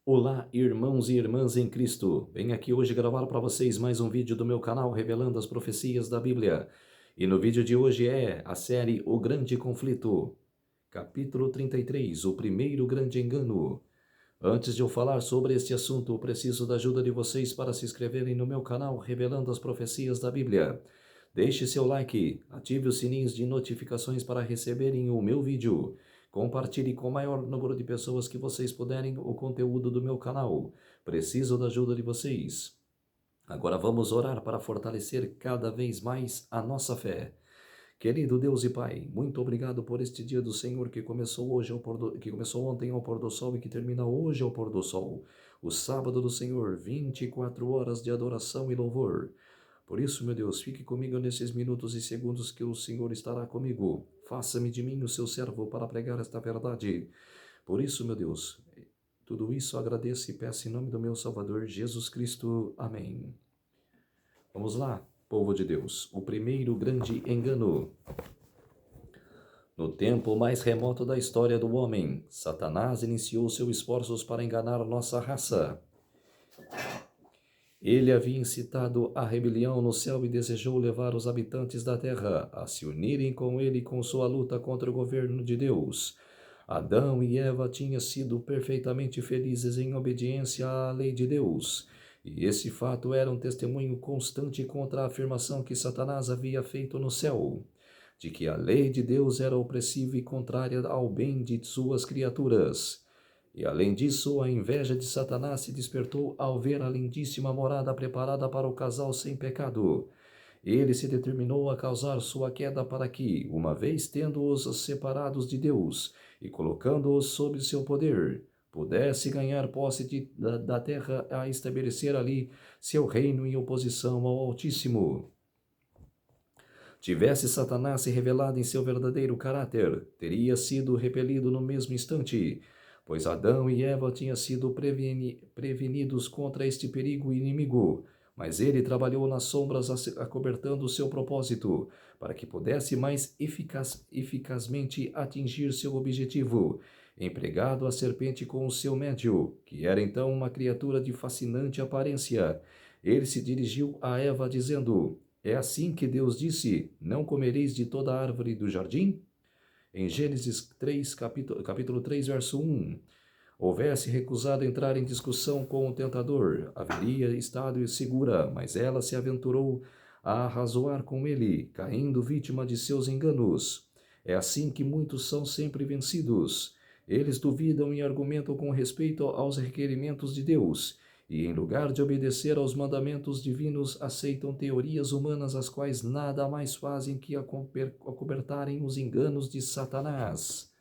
Olá, irmãos e irmãs em Cristo. Venho aqui hoje gravar para vocês mais um vídeo do meu canal revelando as profecias da Bíblia. E no vídeo de hoje é a série O Grande Conflito, capítulo 33, o primeiro grande engano. Antes de eu falar sobre este assunto, eu preciso da ajuda de vocês para se inscreverem no meu canal revelando as profecias da Bíblia. Deixe seu like, ative os sininhos de notificações para receberem o meu vídeo. Compartilhe com o maior número de pessoas que vocês puderem o conteúdo do meu canal. Preciso da ajuda de vocês. Agora vamos orar para fortalecer cada vez mais a nossa fé. Querido Deus e Pai, muito obrigado por este dia do Senhor que começou hoje que começou ontem ao pôr do sol e que termina hoje ao pôr do sol. O sábado do Senhor, 24 horas de adoração e louvor. Por isso, meu Deus, fique comigo nesses minutos e segundos que o Senhor estará comigo. Faça-me de mim o seu servo para pregar esta verdade. Por isso, meu Deus, tudo isso agradeço e peço em nome do meu Salvador Jesus Cristo. Amém. Vamos lá, povo de Deus. O primeiro grande engano. No tempo mais remoto da história do homem, Satanás iniciou seus esforços para enganar nossa raça. Ele havia incitado a rebelião no céu e desejou levar os habitantes da terra a se unirem com ele com sua luta contra o governo de Deus. Adão e Eva tinham sido perfeitamente felizes em obediência à lei de Deus, e esse fato era um testemunho constante contra a afirmação que Satanás havia feito no céu, de que a lei de Deus era opressiva e contrária ao bem de suas criaturas. E além disso, a inveja de Satanás se despertou ao ver a lindíssima morada preparada para o casal sem pecado. Ele se determinou a causar sua queda para que, uma vez tendo-os separados de Deus e colocando-os sob seu poder, pudesse ganhar posse da terra a estabelecer ali seu reino em oposição ao Altíssimo. Tivesse Satanás se revelado em seu verdadeiro caráter, teria sido repelido no mesmo instante, pois Adão e Eva tinham sido prevenidos contra este perigo inimigo, mas ele trabalhou nas sombras acobertando o seu propósito, para que pudesse mais eficazmente atingir seu objetivo, empregado a serpente com o seu médio, que era então uma criatura de fascinante aparência. Ele se dirigiu a Eva dizendo: é assim que Deus disse: não comereis de toda árvore do jardim? Em Gênesis 3, capítulo 3, verso 1. Houvesse recusado entrar em discussão com o tentador, haveria estado segura, mas ela se aventurou a arrazoar com ele, caindo vítima de seus enganos. É assim que muitos são sempre vencidos. Eles duvidam e argumentam com respeito aos requerimentos de Deus, e em lugar de obedecer aos mandamentos divinos, aceitam teorias humanas as quais nada mais fazem que acobertarem os enganos de Satanás.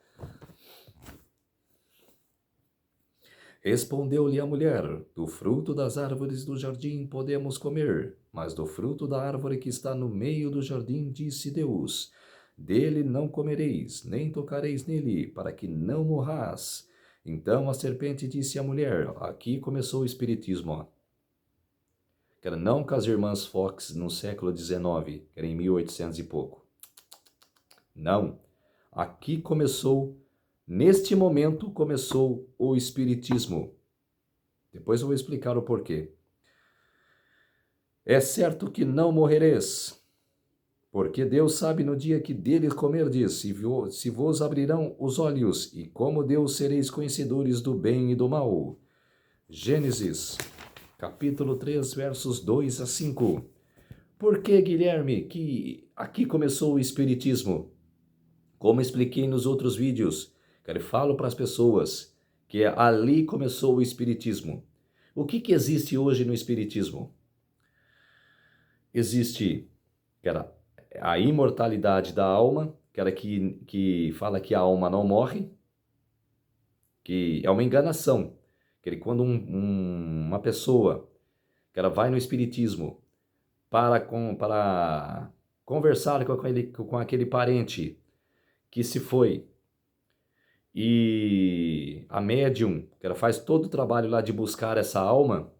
Respondeu-lhe a mulher: do fruto das árvores do jardim podemos comer, mas do fruto da árvore que está no meio do jardim, disse Deus: dele não comereis, nem tocareis nele, para que não morrais. Então a serpente disse à mulher: aqui começou o espiritismo, ó. Que era não com as irmãs Fox no século XIX, que era em 1800 e pouco. Não. Aqui começou, neste momento começou o espiritismo. Depois eu vou explicar o porquê. É certo que não morrereis, porque Deus sabe no dia que dele comerdes, se vos abrirão os olhos, e como Deus sereis conhecedores do bem e do mal. Gênesis, capítulo 3, versos 2 a 5. Por que, Guilherme, que aqui começou o espiritismo? Como expliquei nos outros vídeos, que eu falo para as pessoas que ali começou o espiritismo. O que existe hoje no espiritismo? Existe, que era a imortalidade da alma, que fala que a alma não morre, que é uma enganação. Que quando uma pessoa que ela vai no espiritismo para conversar com aquele parente que se foi, e a médium, que ela faz todo o trabalho lá de buscar essa alma,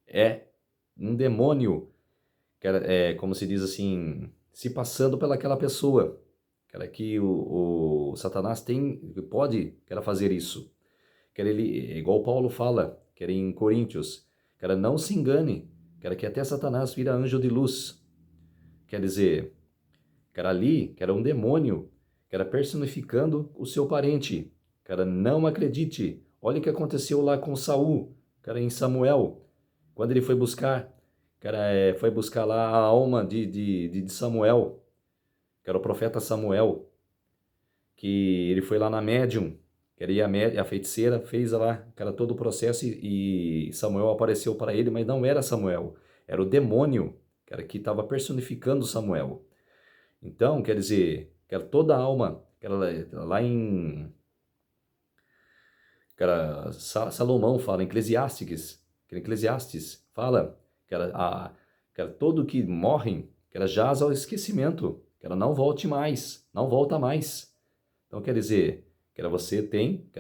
é um demônio, que é como se diz assim, se passando pelaquela pessoa. Que o Satanás pode fazer isso. igual Paulo fala, que era em Coríntios, cara, não se engane, cara, que até Satanás vira anjo de luz. Quer dizer, cara, ali, que era um demônio, que era personificando o seu parente. Cara, não acredite. Olha o que aconteceu lá com Saul, cara, em Samuel, quando ele foi buscar, cara, foi buscar lá a alma de Samuel, que era o profeta Samuel, que ele foi lá na médium, que era a feiticeira, fez lá, cara, todo o processo e Samuel apareceu para ele, mas não era Samuel, era o demônio, cara, que estava personificando Samuel. Então, quer dizer, cara, toda a alma, cara, lá em, cara, Salomão fala, Eclesiastes fala, cara, cara, todo que morrem, cara, jaz ao esquecimento, cara, não volte mais, não volta mais. Então, quer dizer, que você tem,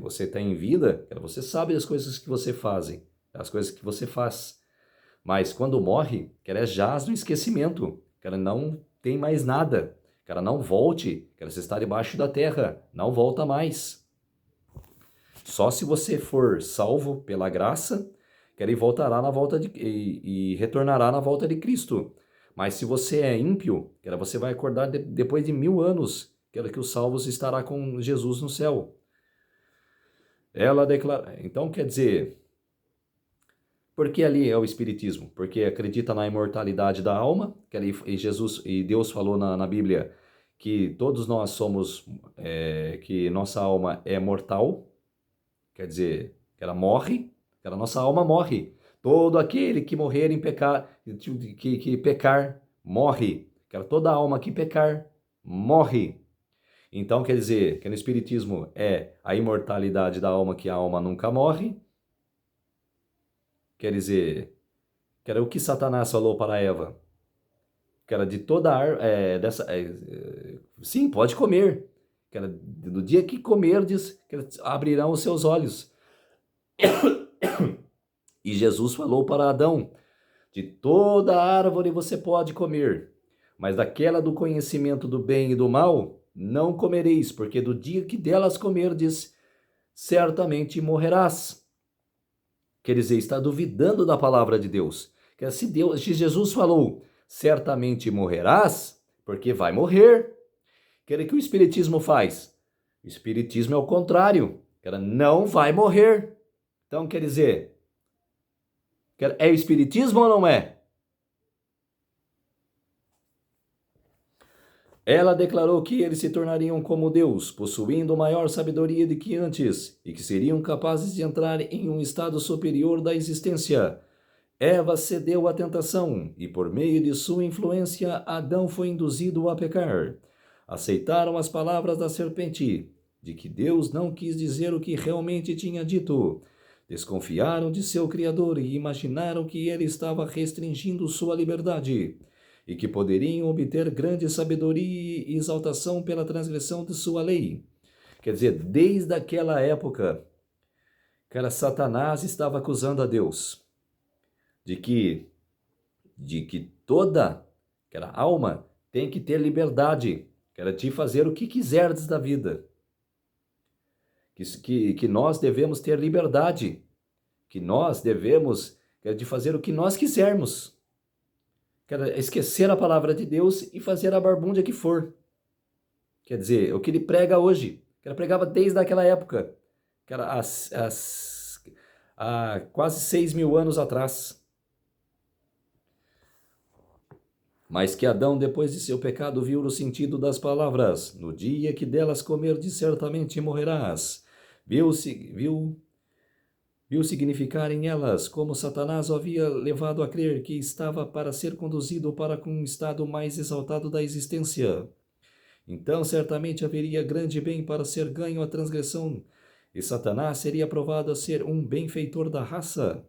você está em vida, você sabe as coisas que você faz, as coisas que você faz. Mas quando morre, jaz no esquecimento, não tem mais nada. Não volte, você está debaixo da terra, não volta mais. Só se você for salvo pela graça, ele voltará na volta e retornará na volta de Cristo. Mas se você é ímpio, você vai acordar depois de 1000 anos, que os salvos estará com Jesus no céu. Ela declara. Então, quer dizer, por que ali é o Espiritismo? Porque acredita na imortalidade da alma, e Deus falou na Bíblia que todos nós somos, que nossa alma é mortal, quer dizer, que ela morre, que a nossa alma morre. Todo aquele que morrer em pecar, que pecar, morre. Toda alma que pecar, morre. Então, quer dizer, que no Espiritismo é a imortalidade da alma, que a alma nunca morre. Quer dizer, que era o que Satanás falou para Eva. Que era de toda sim, pode comer. Que era do dia que comerdes, que abrirão os seus olhos. E Jesus falou para Adão, de toda árvore você pode comer, mas daquela do conhecimento do bem e do mal, não comereis, porque do dia que delas comerdes, certamente morrerás. Quer dizer, está duvidando da palavra de Deus. Se Jesus falou, certamente morrerás, porque vai morrer. Quer dizer, que o Espiritismo faz? O Espiritismo é o contrário. Não vai morrer. Então, quer dizer, é o Espiritismo ou não é? Ela declarou que eles se tornariam como Deus, possuindo maior sabedoria do que antes, e que seriam capazes de entrar em um estado superior da existência. Eva cedeu à tentação, e por meio de sua influência, Adão foi induzido a pecar. Aceitaram as palavras da serpente, de que Deus não quis dizer o que realmente tinha dito. Desconfiaram de seu Criador e imaginaram que ele estava restringindo sua liberdade, e que poderiam obter grande sabedoria e exaltação pela transgressão de sua lei. Quer dizer, desde aquela época, Satanás estava acusando a Deus de que toda alma tem que ter liberdade, de fazer o que quiserdes da vida. Que nós devemos ter liberdade, que nós devemos de fazer o que nós quisermos. Esquecer a palavra de Deus e fazer a barbúndia que for. Quer dizer, o que ele prega hoje, que ele pregava desde aquela época, que era há quase 6.000 anos atrás. Mas que Adão, depois de seu pecado, viu o sentido das palavras. No dia que delas comerdes, certamente morrerás. Viu significarem elas, como Satanás o havia levado a crer que estava para ser conduzido para um estado mais exaltado da existência. Então, certamente haveria grande bem para ser ganho a transgressão, e Satanás seria provado a ser um benfeitor da raça.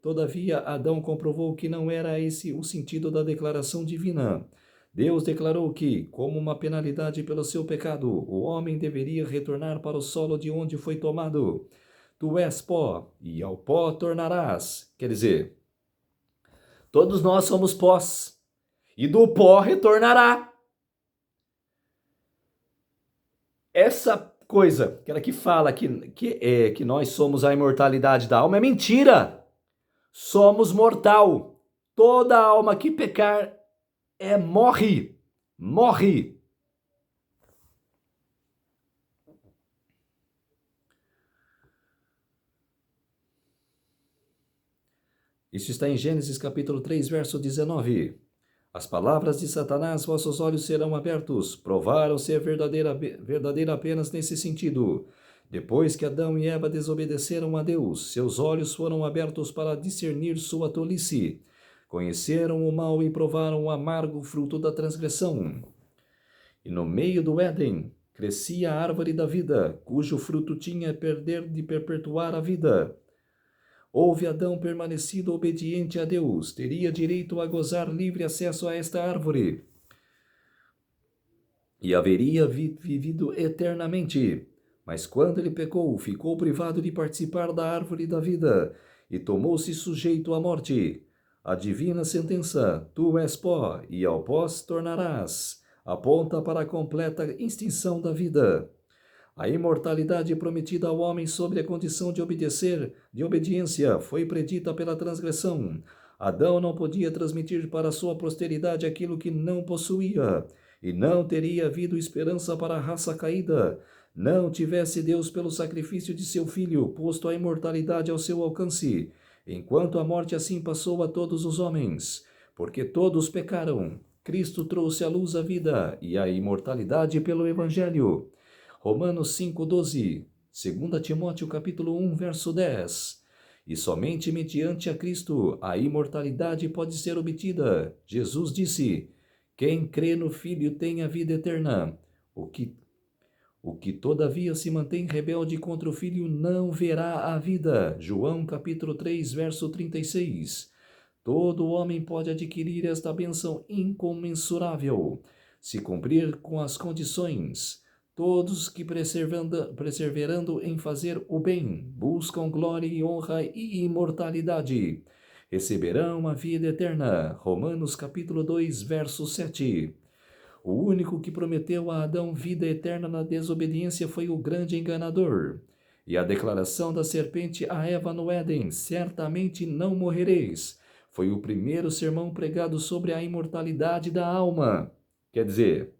Todavia, Adão comprovou que não era esse o sentido da declaração divina. Deus declarou que, como uma penalidade pelo seu pecado, o homem deveria retornar para o solo de onde foi tomado. Tu és pó, e ao pó tornarás. Quer dizer, todos nós somos pós, e do pó retornará. coisa, aquela que fala que nós somos a imortalidade da alma, é mentira. Somos mortal. Toda alma que pecar morre. Morre. Isso está em Gênesis capítulo 3, verso 19. As palavras de Satanás, vossos olhos serão abertos, provaram ser verdadeira apenas nesse sentido. Depois que Adão e Eva desobedeceram a Deus, seus olhos foram abertos para discernir sua tolice. Conheceram o mal e provaram o amargo fruto da transgressão. E no meio do Éden crescia a árvore da vida, cujo fruto tinha de perpetuar a vida. Houve Adão permanecido obediente a Deus, teria direito a gozar livre acesso a esta árvore e haveria vivido eternamente. Mas quando ele pecou, ficou privado de participar da árvore da vida e tomou-se sujeito à morte. A divina sentença, tu és pó e ao pó tornarás, aponta para a completa extinção da vida. A imortalidade prometida ao homem sobre a condição de obediência, foi predita pela transgressão. Adão não podia transmitir para sua posteridade aquilo que não possuía, e não teria havido esperança para a raça caída. Não tivesse Deus, pelo sacrifício de seu filho, posto a imortalidade ao seu alcance, enquanto a morte assim passou a todos os homens. Porque todos pecaram, Cristo trouxe à luz a vida e a imortalidade pelo Evangelho. Romanos 5,12, 2 Timóteo capítulo 1, verso 10. E somente mediante a Cristo a imortalidade pode ser obtida. Jesus disse, quem crê no Filho tem a vida eterna. O que todavia se mantém rebelde contra o Filho não verá a vida. João capítulo 3, verso 36. Todo homem pode adquirir esta bênção incomensurável, se cumprir com as condições. Todos que perseverando em fazer o bem, buscam glória e honra e imortalidade, receberão a vida eterna. Romanos capítulo 2, verso 7. O único que prometeu a Adão vida eterna na desobediência foi o grande enganador. E a declaração da serpente a Eva no Éden, certamente não morrereis, foi o primeiro sermão pregado sobre a imortalidade da alma. Quer dizer,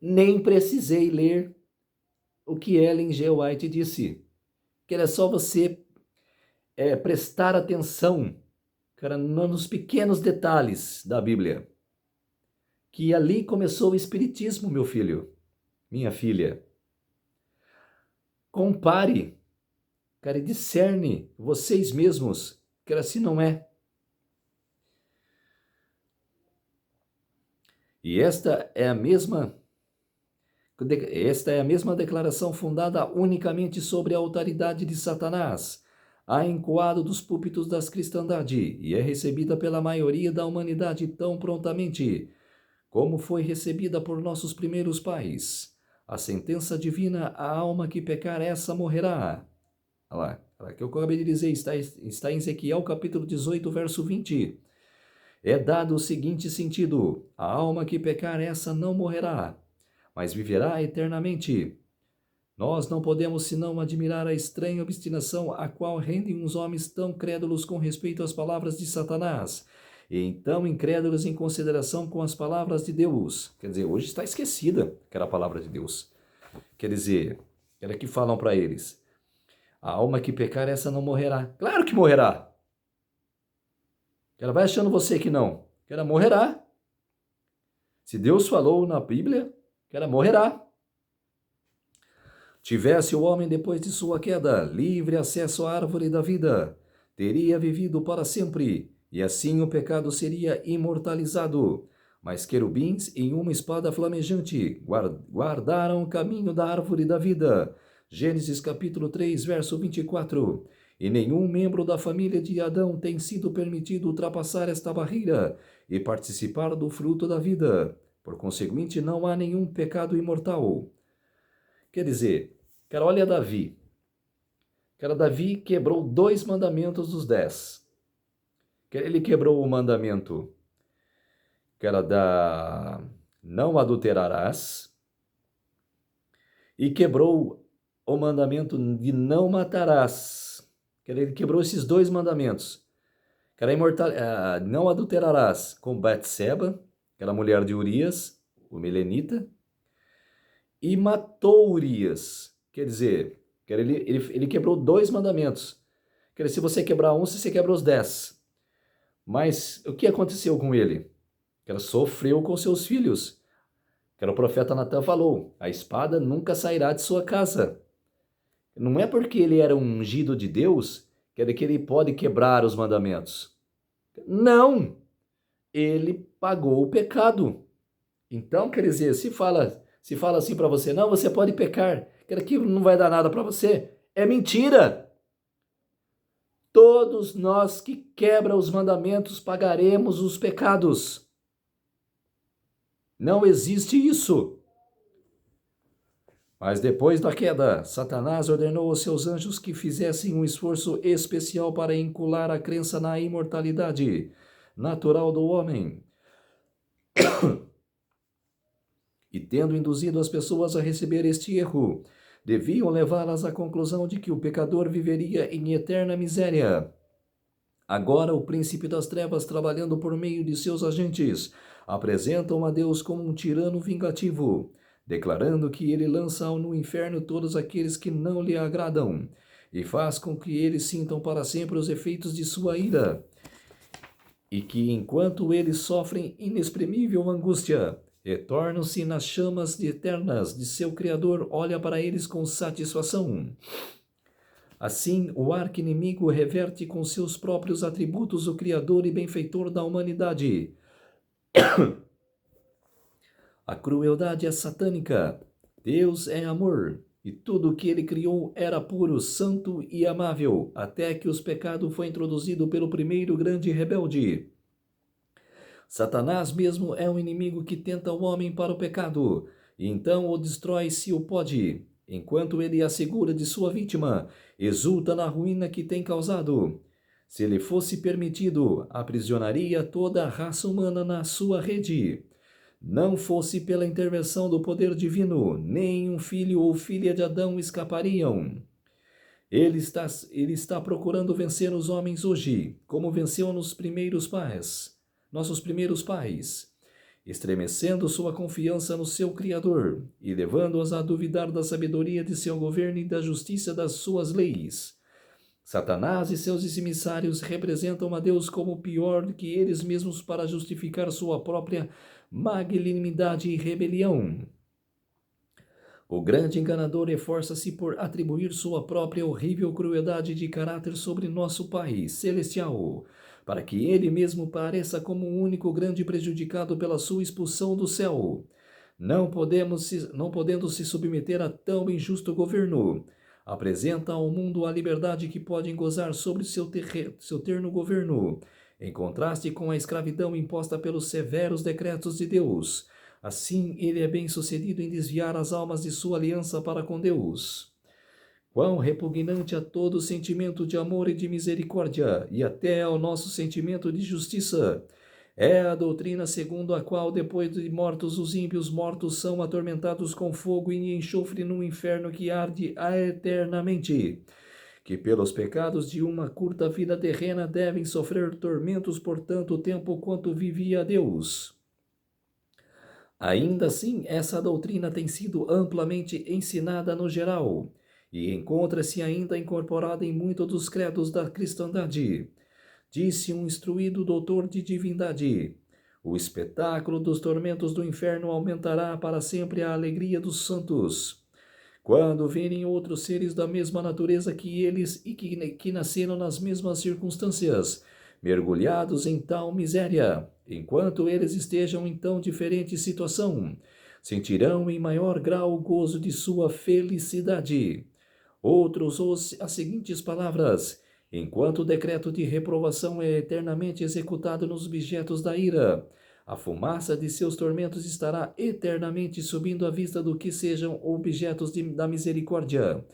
nem precisei ler o que Ellen G. White disse, que era só você prestar atenção, cara, nos pequenos detalhes da Bíblia, que ali começou o Espiritismo, meu filho, minha filha. Compare, cara, e discerne vocês mesmos, que assim não é. E esta é a mesma declaração fundada unicamente sobre a autoridade de Satanás, a encoado dos púlpitos das cristandade, e é recebida pela maioria da humanidade tão prontamente, como foi recebida por nossos primeiros pais. A sentença divina, a alma que pecar, essa morrerá. Olha lá, que eu acabei de dizer, está em Ezequiel capítulo 18, verso 20. É dado o seguinte sentido, a alma que pecar, essa não morrerá, mas viverá eternamente. Nós não podemos senão admirar a estranha obstinação a qual rendem os homens tão crédulos com respeito às palavras de Satanás, e então incrédulos em consideração com as palavras de Deus. Quer dizer, hoje está esquecida que era a palavra de Deus. Quer dizer, era que falam para eles, a alma que pecar, essa não morrerá. Claro que morrerá. Ela vai achando você que não. Que ela morrerá. Se Deus falou na Bíblia, que ela morrerá. Tivesse o homem, depois de sua queda, livre acesso à árvore da vida, teria vivido para sempre, e assim o pecado seria imortalizado. Mas querubins em uma espada flamejante guardaram o caminho da árvore da vida. Gênesis capítulo 3, verso 24. E nenhum membro da família de Adão tem sido permitido ultrapassar esta barreira e participar do fruto da vida. Por conseguinte, não há nenhum pecado imortal. Quer dizer, cara, olha Davi. Cara, Davi quebrou 2 mandamentos dos 10. Ele quebrou o mandamento, que era da não adulterarás, e quebrou o mandamento de não matarás. Ele quebrou esses dois mandamentos. Que era não adulterarás com Batseba, que era a mulher de Urias, o melenita, e matou Urias. Quer dizer, ele quebrou dois mandamentos. Quer dizer, se você quebrar um, você quebra os 10. Mas o que aconteceu com ele? Que ela sofreu com seus filhos. Que o profeta Natan falou: a espada nunca sairá de sua casa. Não é porque ele era um ungido de Deus que ele pode quebrar os mandamentos. Não! Ele pagou o pecado. Então, quer dizer, se fala assim para você, não, você pode pecar, que aquilo não vai dar nada para você, é mentira. Todos nós que quebram os mandamentos pagaremos os pecados. Não existe isso. Mas depois da queda, Satanás ordenou aos seus anjos que fizessem um esforço especial para incular a crença na imortalidade natural do homem. E tendo induzido as pessoas a receber este erro, deviam levá-las à conclusão de que o pecador viveria em eterna miséria. Agora o príncipe das trevas, trabalhando por meio de seus agentes, apresentam a Deus como um tirano vingativo, declarando que ele lança no inferno todos aqueles que não lhe agradam, e faz com que eles sintam para sempre os efeitos de sua ira, e que enquanto eles sofrem inexprimível angústia, retornam-se nas chamas eternas de seu Criador, olha para eles com satisfação. Assim, o arqui-inimigo reverte com seus próprios atributos o Criador e benfeitor da humanidade. A crueldade é satânica. Deus é amor, e tudo o que ele criou era puro, santo e amável, até que os pecados foi introduzido pelo primeiro grande rebelde. Satanás mesmo é um inimigo que tenta o homem para o pecado, e então o destrói se o pode. Enquanto ele assegura de sua vítima, exulta na ruína que tem causado. Se lhe fosse permitido, aprisionaria toda a raça humana na sua rede. Não fosse pela intervenção do poder divino, nem um filho ou filha de Adão escapariam. Ele está procurando vencer os homens hoje, como venceu nossos primeiros pais, estremecendo sua confiança no seu Criador e levando-os a duvidar da sabedoria de seu governo e da justiça das suas leis. Satanás e seus emissários representam a Deus como pior do que eles mesmos para justificar sua própria magnanimidade e rebelião. O grande enganador esforça-se por atribuir sua própria horrível crueldade de caráter sobre nosso Pai Celestial, para que ele mesmo pareça como o único grande prejudicado pela sua expulsão do céu. Não podendo se submeter a tão injusto governo, apresenta ao mundo a liberdade que podem gozar sobre seu terno governo, em contraste com a escravidão imposta pelos severos decretos de Deus. Assim, ele é bem-sucedido em desviar as almas de sua aliança para com Deus. Quão repugnante a todo sentimento de amor e de misericórdia, e até ao nosso sentimento de justiça, é a doutrina segundo a qual, depois de mortos os ímpios, mortos são atormentados com fogo e enxofre no inferno que arde eternamente, que pelos pecados de uma curta vida terrena devem sofrer tormentos por tanto tempo quanto vivia Deus. Ainda assim, essa doutrina tem sido amplamente ensinada no geral e encontra-se ainda incorporada em muitos dos credos da cristandade. Disse um instruído doutor de divindade: o espetáculo dos tormentos do inferno aumentará para sempre a alegria dos santos, quando virem outros seres da mesma natureza que eles e que nasceram nas mesmas circunstâncias, mergulhados em tal miséria, enquanto eles estejam em tão diferente situação, sentirão em maior grau o gozo de sua felicidade. Outros as seguintes palavras: enquanto o decreto de reprovação é eternamente executado nos objetos da ira, a fumaça de seus tormentos estará eternamente subindo à vista do que sejam objetos da misericórdia,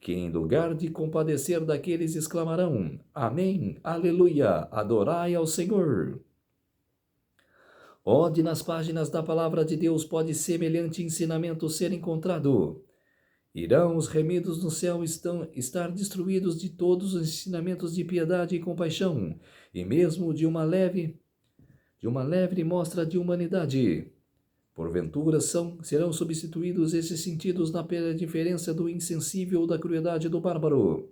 que em lugar de compadecer daqueles exclamarão: Amém, Aleluia, adorai ao Senhor. Onde nas páginas da palavra de Deus pode semelhante ensinamento ser encontrado? Irão os remidos no céu estar destruídos de todos os ensinamentos de piedade e compaixão, e mesmo de uma leve mostra de humanidade. Porventura serão substituídos esses sentidos pela diferença do insensível ou da crueldade do bárbaro.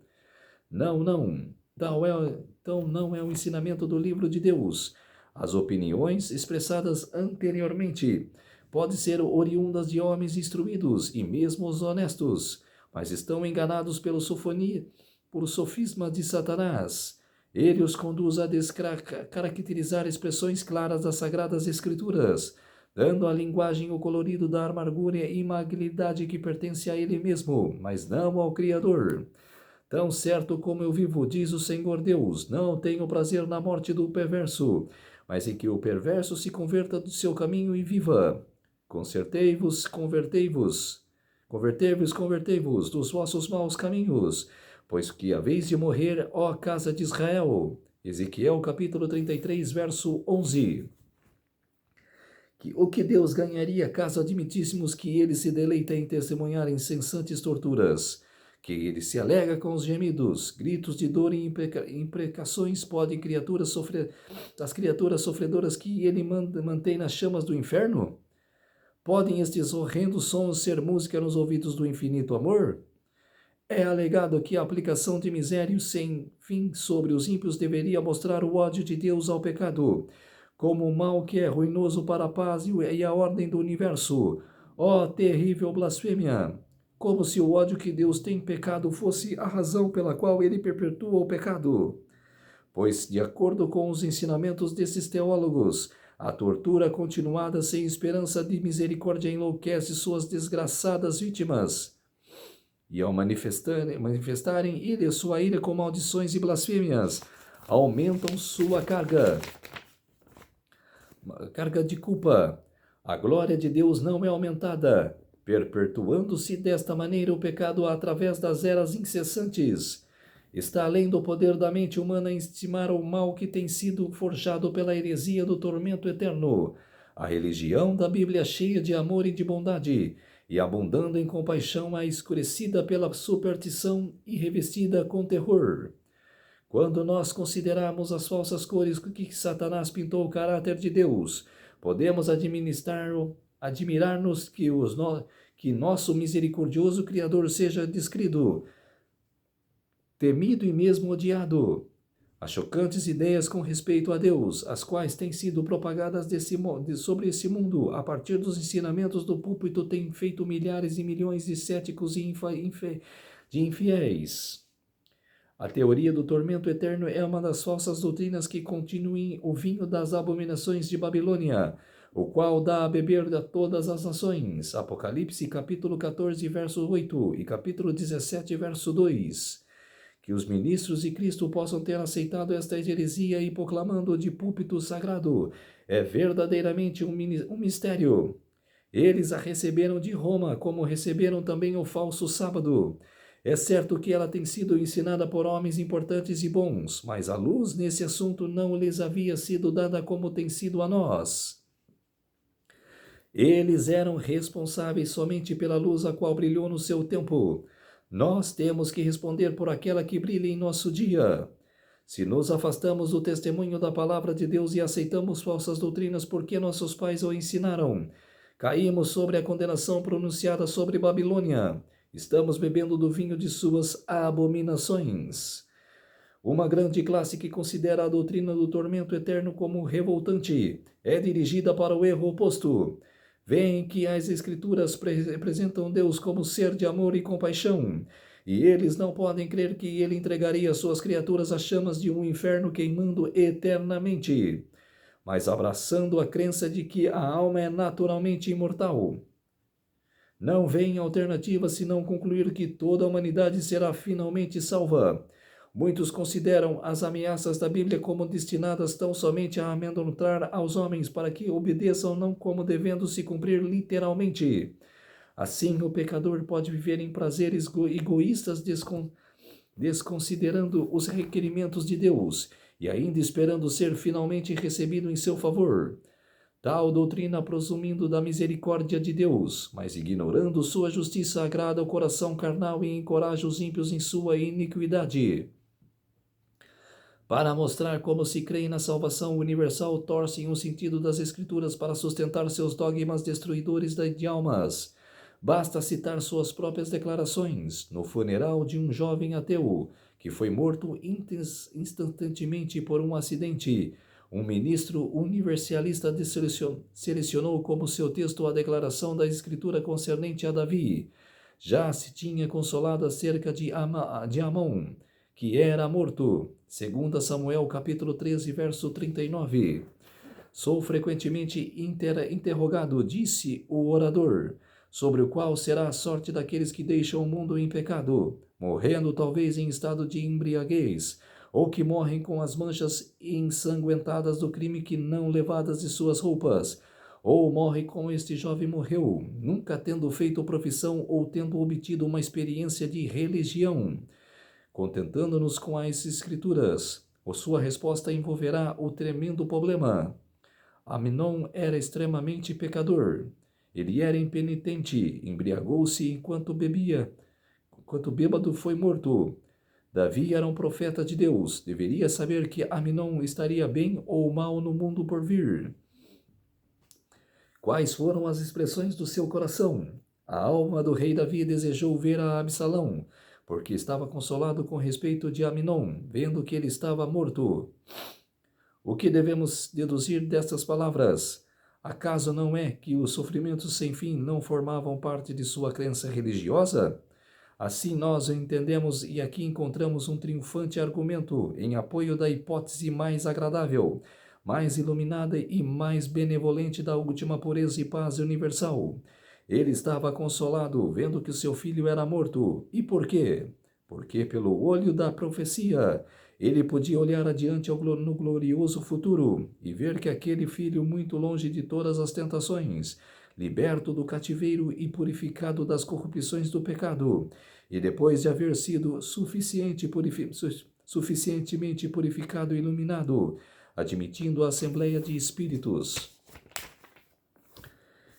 Não, não. Então não é o ensinamento do livro de Deus. As opiniões expressadas anteriormente podem ser oriundas de homens instruídos e mesmo os honestos, mas estão enganados por sofisma de Satanás. Ele os conduz a descaracterizar expressões claras das Sagradas Escrituras, dando à linguagem o colorido da amargura e imaginalidade que pertence a ele mesmo, mas não ao Criador. Tão certo como eu vivo, diz o Senhor Deus, não tenho prazer na morte do perverso, mas em que o perverso se converta do seu caminho e viva. Convertei-vos dos vossos maus caminhos, pois que haveis de morrer, ó casa de Israel. Ezequiel capítulo 33, verso 11. O que Deus ganharia caso admitíssemos que ele se deleita em testemunhar incessantes torturas? Que ele se alega com os gemidos, gritos de dor e imprecações podem as criaturas sofredoras que ele mantém nas chamas do inferno? Podem estes horrendos sons ser música nos ouvidos do infinito amor? É alegado que a aplicação de miséria sem fim sobre os ímpios deveria mostrar o ódio de Deus ao pecado, como o mal que é ruinoso para a paz e a ordem do universo. Ó terrível blasfêmia! Como se o ódio que Deus tem pecado fosse a razão pela qual ele perpetua o pecado. Pois, de acordo com os ensinamentos desses teólogos, a tortura continuada sem esperança de misericórdia enlouquece suas desgraçadas vítimas. E ao manifestarem ele sua ira com maldições e blasfêmias, aumentam sua carga de culpa. A glória de Deus não é aumentada, perpetuando-se desta maneira o pecado através das eras incessantes. Está além do poder da mente humana estimar o mal que tem sido forjado pela heresia do tormento eterno. A religião da Bíblia cheia de amor e de bondade, e abundando em compaixão, é escurecida pela superstição e revestida com terror. Quando nós consideramos as falsas cores com que Satanás pintou o caráter de Deus, podemos admirar-nos que nosso misericordioso Criador seja descrito, temido e mesmo odiado. As chocantes ideias com respeito a Deus, as quais têm sido propagadas sobre esse mundo a partir dos ensinamentos do púlpito, têm feito milhares e milhões de céticos e de infiéis. A teoria do tormento eterno é uma das falsas doutrinas que continuem o vinho das abominações de Babilônia, o qual dá a beber a todas as nações. Apocalipse capítulo 14, verso 8 e capítulo 17, verso 2. Que os ministros de Cristo possam ter aceitado esta heresia e proclamando de púlpito sagrado é verdadeiramente um mistério. Eles a receberam de Roma, como receberam também o falso sábado. É certo que ela tem sido ensinada por homens importantes e bons, mas a luz nesse assunto não lhes havia sido dada como tem sido a nós. Eles eram responsáveis somente pela luz a qual brilhou no seu tempo. Nós temos que responder por aquela que brilha em nosso dia. Se nos afastamos do testemunho da palavra de Deus e aceitamos falsas doutrinas porque nossos pais o ensinaram, caímos sobre a condenação pronunciada sobre Babilônia. Estamos bebendo do vinho de suas abominações. Uma grande classe que considera a doutrina do tormento eterno como revoltante é dirigida para o erro oposto. Veem que as Escrituras representam Deus como ser de amor e compaixão, e eles não podem crer que ele entregaria suas criaturas às chamas de um inferno queimando eternamente, mas abraçando a crença de que a alma é naturalmente imortal. Não veem alternativa senão concluir que toda a humanidade será finalmente salva. Muitos consideram as ameaças da Bíblia como destinadas tão somente a amedrontar aos homens para que obedeçam, não como devendo se cumprir literalmente. Assim, o pecador pode viver em prazeres egoístas, desconsiderando os requerimentos de Deus e ainda esperando ser finalmente recebido em seu favor. Tal doutrina, presumindo da misericórdia de Deus, mas ignorando sua justiça, agrada o coração carnal e encoraja os ímpios em sua iniquidade. Para mostrar como se crê na salvação universal, torcem o sentido das Escrituras para sustentar seus dogmas destruidores de almas. Basta citar suas próprias declarações no funeral de um jovem ateu que foi morto instantaneamente por um acidente. Um ministro universalista selecionou como seu texto a declaração da Escritura concernente a Davi. Já se tinha consolado acerca de Amon, que era morto. 2 Samuel capítulo 13, verso 39. Sou frequentemente interrogado, disse o orador, sobre o qual será a sorte daqueles que deixam o mundo em pecado, morrendo talvez em estado de embriaguez, ou que morrem com as manchas ensanguentadas do crime que não levadas de suas roupas, ou morre como este jovem morreu, nunca tendo feito profissão ou tendo obtido uma experiência de religião. Contentando-nos com as Escrituras, sua resposta envolverá o tremendo problema. Aminon era extremamente pecador. Ele era impenitente, embriagou-se enquanto bebia. Enquanto bêbado foi morto. Davi era um profeta de Deus. Deveria saber que Aminon estaria bem ou mal no mundo por vir. Quais foram as expressões do seu coração? A alma do rei Davi desejou ver a Absalão, porque estava consolado com respeito de Aminon, vendo que ele estava morto. O que devemos deduzir destas palavras? Acaso não é que os sofrimentos sem fim não formavam parte de sua crença religiosa? Assim nós o entendemos e aqui encontramos um triunfante argumento em apoio da hipótese mais agradável, mais iluminada e mais benevolente da última pureza e paz universal. Ele estava consolado, vendo que seu filho era morto. E por quê? Porque pelo olho da profecia, ele podia olhar adiante no glorioso futuro e ver que aquele filho, muito longe de todas as tentações, liberto do cativeiro e purificado das corrupções do pecado, e depois de haver sido suficientemente purificado e iluminado, admitindo a assembleia de espíritos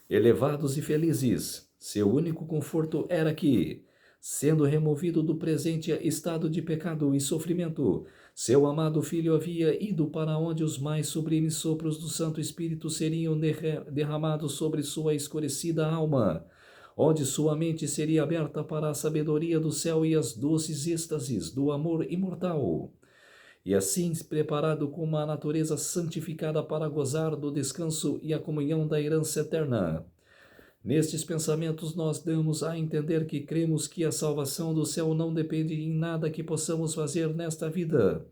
elevados e felizes, seu único conforto era que, sendo removido do presente estado de pecado e sofrimento, seu amado filho havia ido para onde os mais sublimes sopros do Santo Espírito seriam derramados sobre sua escurecida alma, onde sua mente seria aberta para a sabedoria do céu e as doces êxtases do amor imortal. E assim preparado com uma natureza santificada para gozar do descanso e a comunhão da herança eterna. Nestes pensamentos nós damos a entender que cremos que a salvação do céu não depende em nada que possamos fazer nesta vida,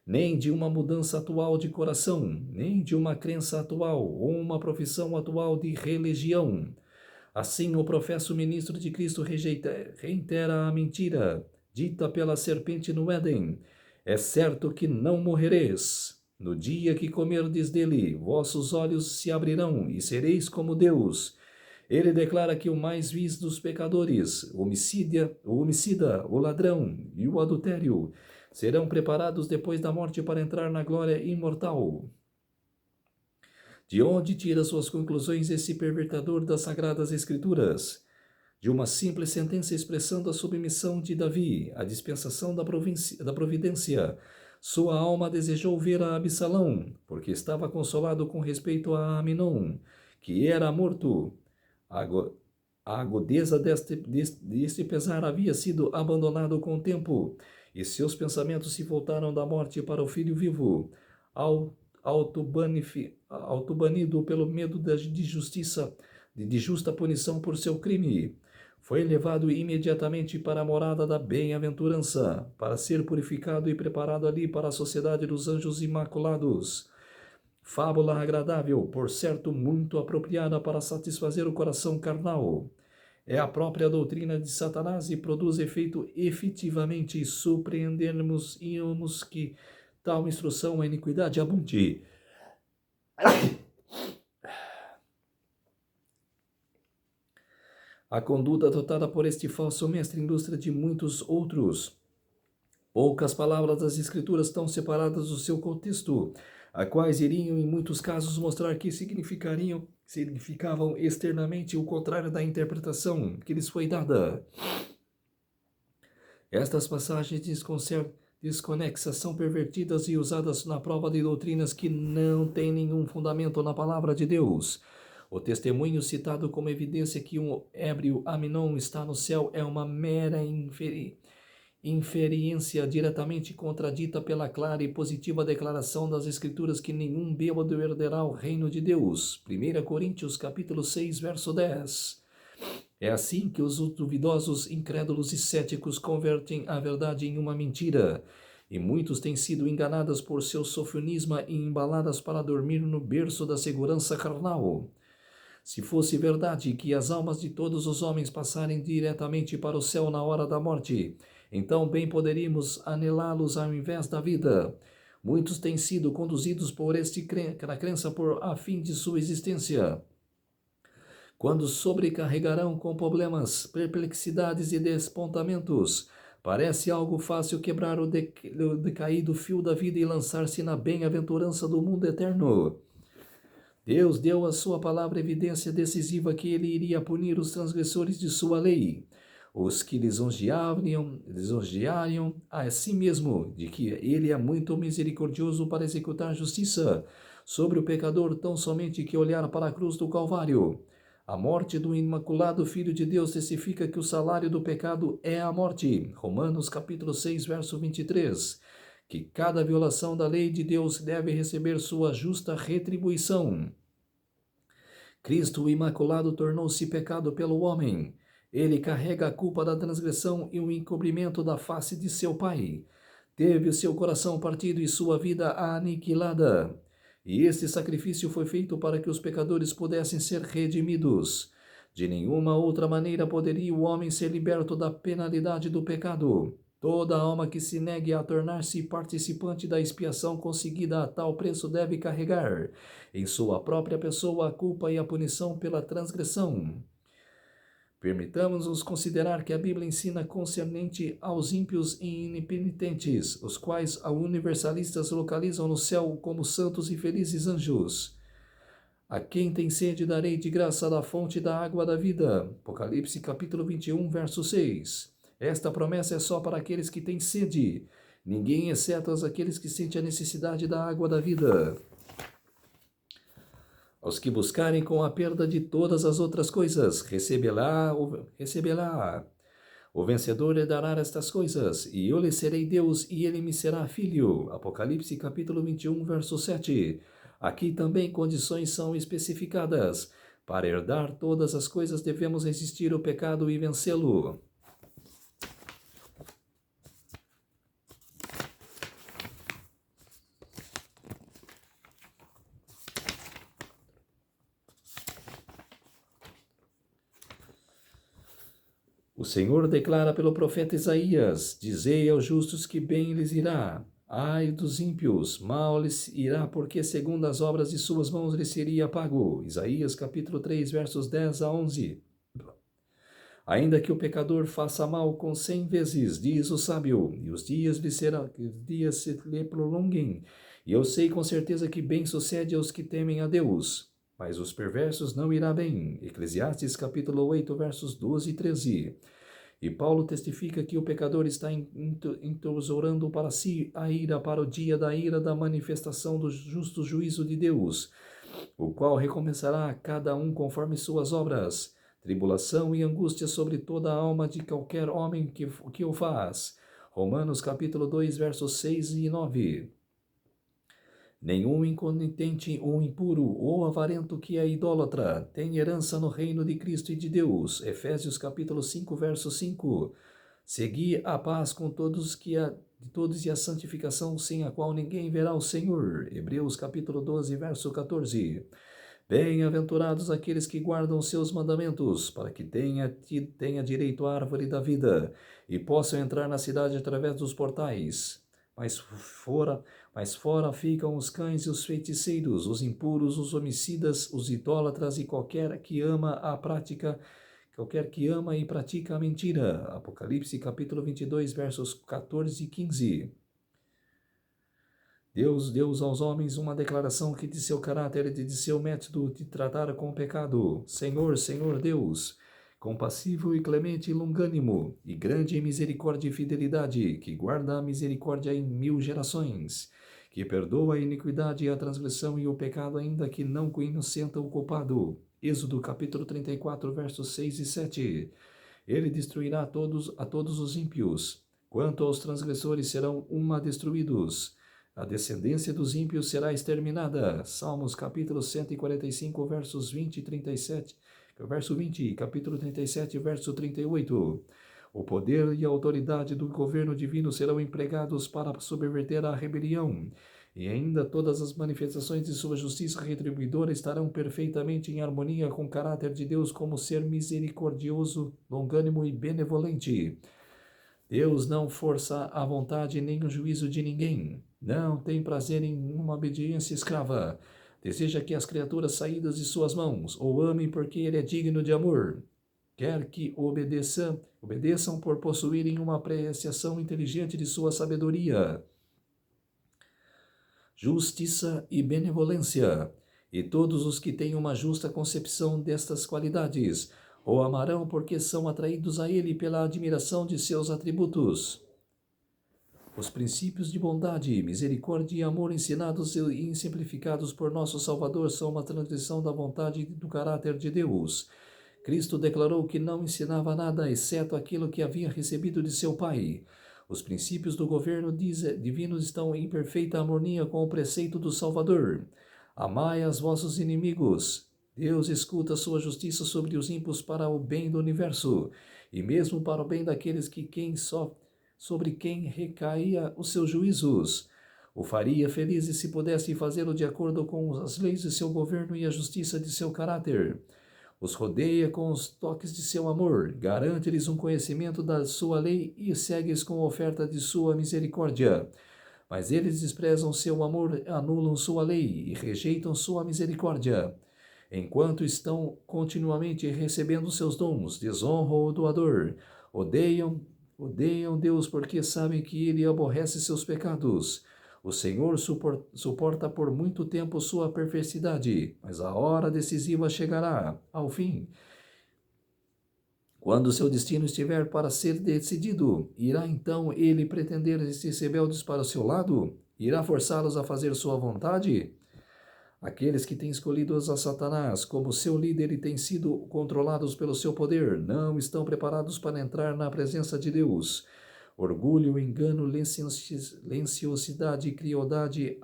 nem de uma mudança atual de coração, nem de uma crença atual ou uma profissão atual de religião. Assim, o professo ministro de Cristo reitera a mentira, dita pela serpente no Éden. É certo que não morrereis. No dia que comerdes dele, vossos olhos se abrirão e sereis como Deus. Ele declara que o mais vil dos pecadores, o homicida, o ladrão e o adultério, serão preparados depois da morte para entrar na glória imortal. De onde tira suas conclusões esse pervertador das Sagradas Escrituras? De uma simples sentença expressando a submissão de Davi, a dispensação da providência. Sua alma desejou ver a Absalão, porque estava consolado com respeito a Aminon, que era morto. A agudeza deste pesar havia sido abandonado com o tempo, e seus pensamentos se voltaram da morte para o filho vivo, autobanido pelo medo de justa punição por seu crime. Foi levado imediatamente para a morada da bem-aventurança, para ser purificado e preparado ali para a sociedade dos anjos imaculados. Fábula agradável, por certo muito apropriada para satisfazer o coração carnal. É a própria doutrina de Satanás e produz efeito efetivamente surpreendermos que tal instrução a iniquidade abunde. A conduta adotada por este falso mestre ilustra de muitos outros. Poucas palavras das Escrituras estão separadas do seu contexto. a quais iriam em muitos casos mostrar que significavam externamente o contrário da interpretação que lhes foi dada. Estas passagens desconexas são pervertidas e usadas na prova de doutrinas que não têm nenhum fundamento na palavra de Deus. O testemunho citado como evidência que um ébrio Aminon está no céu é uma mera inferência diretamente contradita pela clara e positiva declaração das Escrituras que nenhum bêbado herdará o reino de Deus. 1 Coríntios capítulo 6, verso 10. É assim que os duvidosos, incrédulos e céticos convertem a verdade em uma mentira, e muitos têm sido enganados por seu sofisma e embaladas para dormir no berço da segurança carnal. Se fosse verdade que as almas de todos os homens passarem diretamente para o céu na hora da morte, então bem poderíamos anelá-los ao invés da vida. Muitos têm sido conduzidos por na crença por a fim de sua existência. Quando sobrecarregarão com problemas, perplexidades e despontamentos, parece algo fácil quebrar o decaído fio da vida e lançar-se na bem-aventurança do mundo eterno. Deus deu à sua palavra evidência decisiva que ele iria punir os transgressores de sua lei, os que lisonjeariam a si mesmo, de que ele é muito misericordioso para executar justiça sobre o pecador tão somente que olhar para a cruz do Calvário. A morte do imaculado Filho de Deus testifica que o salário do pecado é a morte. Romanos capítulo 6, verso 23. Que cada violação da lei de Deus deve receber sua justa retribuição. Cristo o Imaculado tornou-se pecado pelo homem. Ele carrega a culpa da transgressão e o encobrimento da face de seu Pai. Teve o seu coração partido e sua vida aniquilada. E este sacrifício foi feito para que os pecadores pudessem ser redimidos. De nenhuma outra maneira poderia o homem ser liberto da penalidade do pecado. Toda alma que se negue a tornar-se participante da expiação conseguida a tal preço deve carregar em sua própria pessoa a culpa e a punição pela transgressão. Permitamos-nos considerar que a Bíblia ensina concernente aos ímpios e impenitentes, os quais os universalistas localizam no céu como santos e felizes anjos. A quem tem sede darei de graça da fonte da água da vida. Apocalipse capítulo 21, verso 6. Esta promessa é só para aqueles que têm sede, ninguém exceto aqueles que sentem a necessidade da água da vida. Aos que buscarem com a perda de todas as outras coisas, receberá. O vencedor herdará estas coisas, e eu lhe serei Deus, e ele me será filho. Apocalipse capítulo 21, verso 7. Aqui também condições são especificadas. Para herdar todas as coisas devemos resistir ao pecado e vencê-lo. O Senhor declara pelo profeta Isaías: dizei aos justos que bem lhes irá. Ai dos ímpios, mal lhes irá, porque segundo as obras de suas mãos lhes seria pago. Isaías capítulo 3, versos 10 a 11. Ainda que o pecador faça mal com 100 vezes, diz o sábio, e os dias se lhe prolonguem. E eu sei com certeza que bem sucede aos que temem a Deus. Mas os perversos não irá bem. Eclesiastes capítulo 8, versos 12 e 13. E Paulo testifica que o pecador está entesourando para si a ira para o dia da ira da manifestação do justo juízo de Deus, o qual recompensará a cada um conforme suas obras. Tribulação e angústia sobre toda a alma de qualquer homem que o faz. Romanos capítulo 2, versos 6 e 9. Nenhum incontinente ou impuro ou avarento que é idólatra tem herança no reino de Cristo e de Deus. Efésios capítulo 5, verso 5. Segui a paz com todos e a santificação, sem a qual ninguém verá o Senhor. Hebreus capítulo 12, verso 14. Bem-aventurados aqueles que guardam seus mandamentos, para que tenha direito à árvore da vida e possam entrar na cidade através dos portais. Mas fora ficam os cães e os feiticeiros, os impuros, os homicidas, os idólatras e qualquer que ama e pratica a mentira. Apocalipse capítulo 22, versos 14 e 15. Deus deu aos homens uma declaração que de seu caráter e de seu método de tratar com o pecado. Senhor, Senhor Deus, compassivo e clemente e longânimo, e grande em misericórdia e fidelidade, que guarda a misericórdia em 1000 gerações, que perdoa a iniquidade e a transgressão e o pecado, ainda que não inocenta o culpado. Êxodo capítulo 34, versos 6 e 7. Ele destruirá a todos os ímpios. Quanto aos transgressores, serão destruídos. A descendência dos ímpios será exterminada. Salmos capítulo 145, versos 20 e 37. Verso 20, capítulo 37, verso 38. O poder e a autoridade do governo divino serão empregados para subverter a rebelião. E ainda todas as manifestações de sua justiça retribuidora estarão perfeitamente em harmonia com o caráter de Deus como ser misericordioso, longânimo e benevolente. Deus não força a vontade nem o juízo de ninguém. Não tem prazer em uma obediência escrava. Deseja que as criaturas saídas de suas mãos o amem porque ele é digno de amor. Quer que obedeçam por possuírem uma apreciação inteligente de sua sabedoria, justiça e benevolência. E todos os que têm uma justa concepção destas qualidades o amarão porque são atraídos a ele pela admiração de seus atributos. Os princípios de bondade, misericórdia e amor ensinados e simplificados por nosso Salvador são uma transgressão da vontade e do caráter de Deus. Cristo declarou que não ensinava nada, exceto aquilo que havia recebido de seu Pai. Os princípios do governo divino estão em perfeita harmonia com o preceito do Salvador. Amai os vossos inimigos. Deus escuta sua justiça sobre os ímpios para o bem do universo, e mesmo para o bem daqueles sobre quem recaía os seus juízos. O faria feliz se pudesse fazê-lo de acordo com as leis de seu governo e a justiça de seu caráter. Os rodeia com os toques de seu amor, garante-lhes um conhecimento da sua lei e segue-os com a oferta de sua misericórdia. Mas eles desprezam seu amor, anulam sua lei e rejeitam sua misericórdia. Enquanto estão continuamente recebendo seus dons, desonram o doador, odeiam Deus porque sabem que ele aborrece seus pecados. O Senhor suporta por muito tempo sua perversidade, mas a hora decisiva chegará, ao fim. Quando seu destino estiver para ser decidido, irá então ele pretender esses rebeldes para o seu lado? Irá forçá-los a fazer sua vontade? Aqueles que têm escolhido a Satanás como seu líder e têm sido controlados pelo seu poder, não estão preparados para entrar na presença de Deus. Orgulho, engano, lenciosidade e crueldade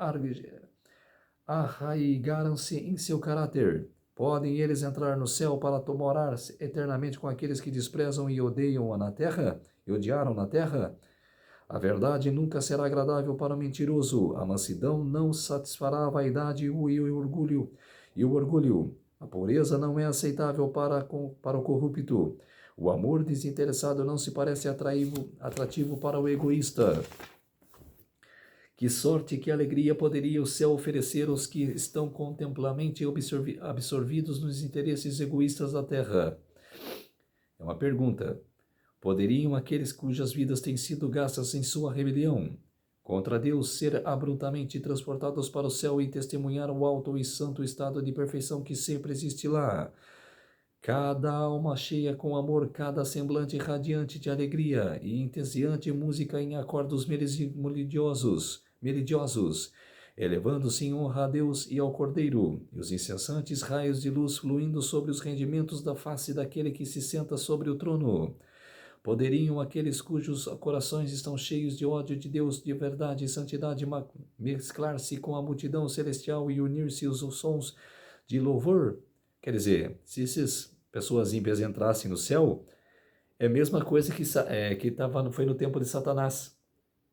arraigaram-se em seu caráter. Podem eles entrar no céu para morar eternamente com aqueles que desprezam e odeiam na terra? E odiaram na terra? A verdade nunca será agradável para o mentiroso. A mansidão não satisfará a vaidade e o orgulho. A pureza não é aceitável para o corrupto. O amor desinteressado não se parece atrativo para o egoísta. Que sorte, que alegria poderia o céu oferecer aos que estão contemplamente absorvidos nos interesses egoístas da terra? É uma pergunta. Poderiam aqueles cujas vidas têm sido gastas em sua rebelião contra Deus ser abruptamente transportados para o céu e testemunhar o alto e santo estado de perfeição que sempre existe lá? Cada alma cheia com amor, cada semblante radiante de alegria e entusiante música em acordos melodiosos, elevando-se em honra a Deus e ao Cordeiro, e os incessantes raios de luz fluindo sobre os rendimentos da face daquele que se senta sobre o trono. Poderiam aqueles cujos corações estão cheios de ódio de Deus, de verdade e santidade, mesclar-se com a multidão celestial e unir-se aos sons de louvor? Quer dizer, se essas pessoas ímpias entrassem no céu, é a mesma coisa que foi no tempo de Satanás.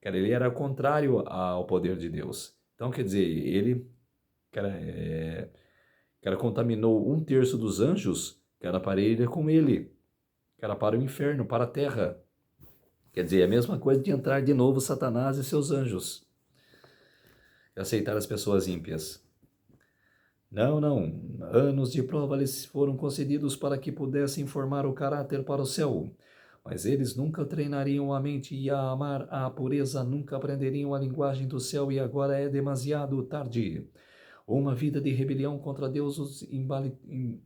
Ele era contrário ao poder de Deus. Então, quer dizer, ele contaminou 1/3 dos anjos, para ir com ele. Para o inferno, para a terra. Quer dizer, é a mesma coisa de entrar de novo Satanás e seus anjos. E aceitar as pessoas ímpias. Não. Anos de prova lhes foram concedidos para que pudessem formar o caráter para o céu. Mas eles nunca treinariam a mente e a amar a pureza, nunca aprenderiam a linguagem do céu e agora é demasiado tarde. Uma vida de rebelião contra Deus os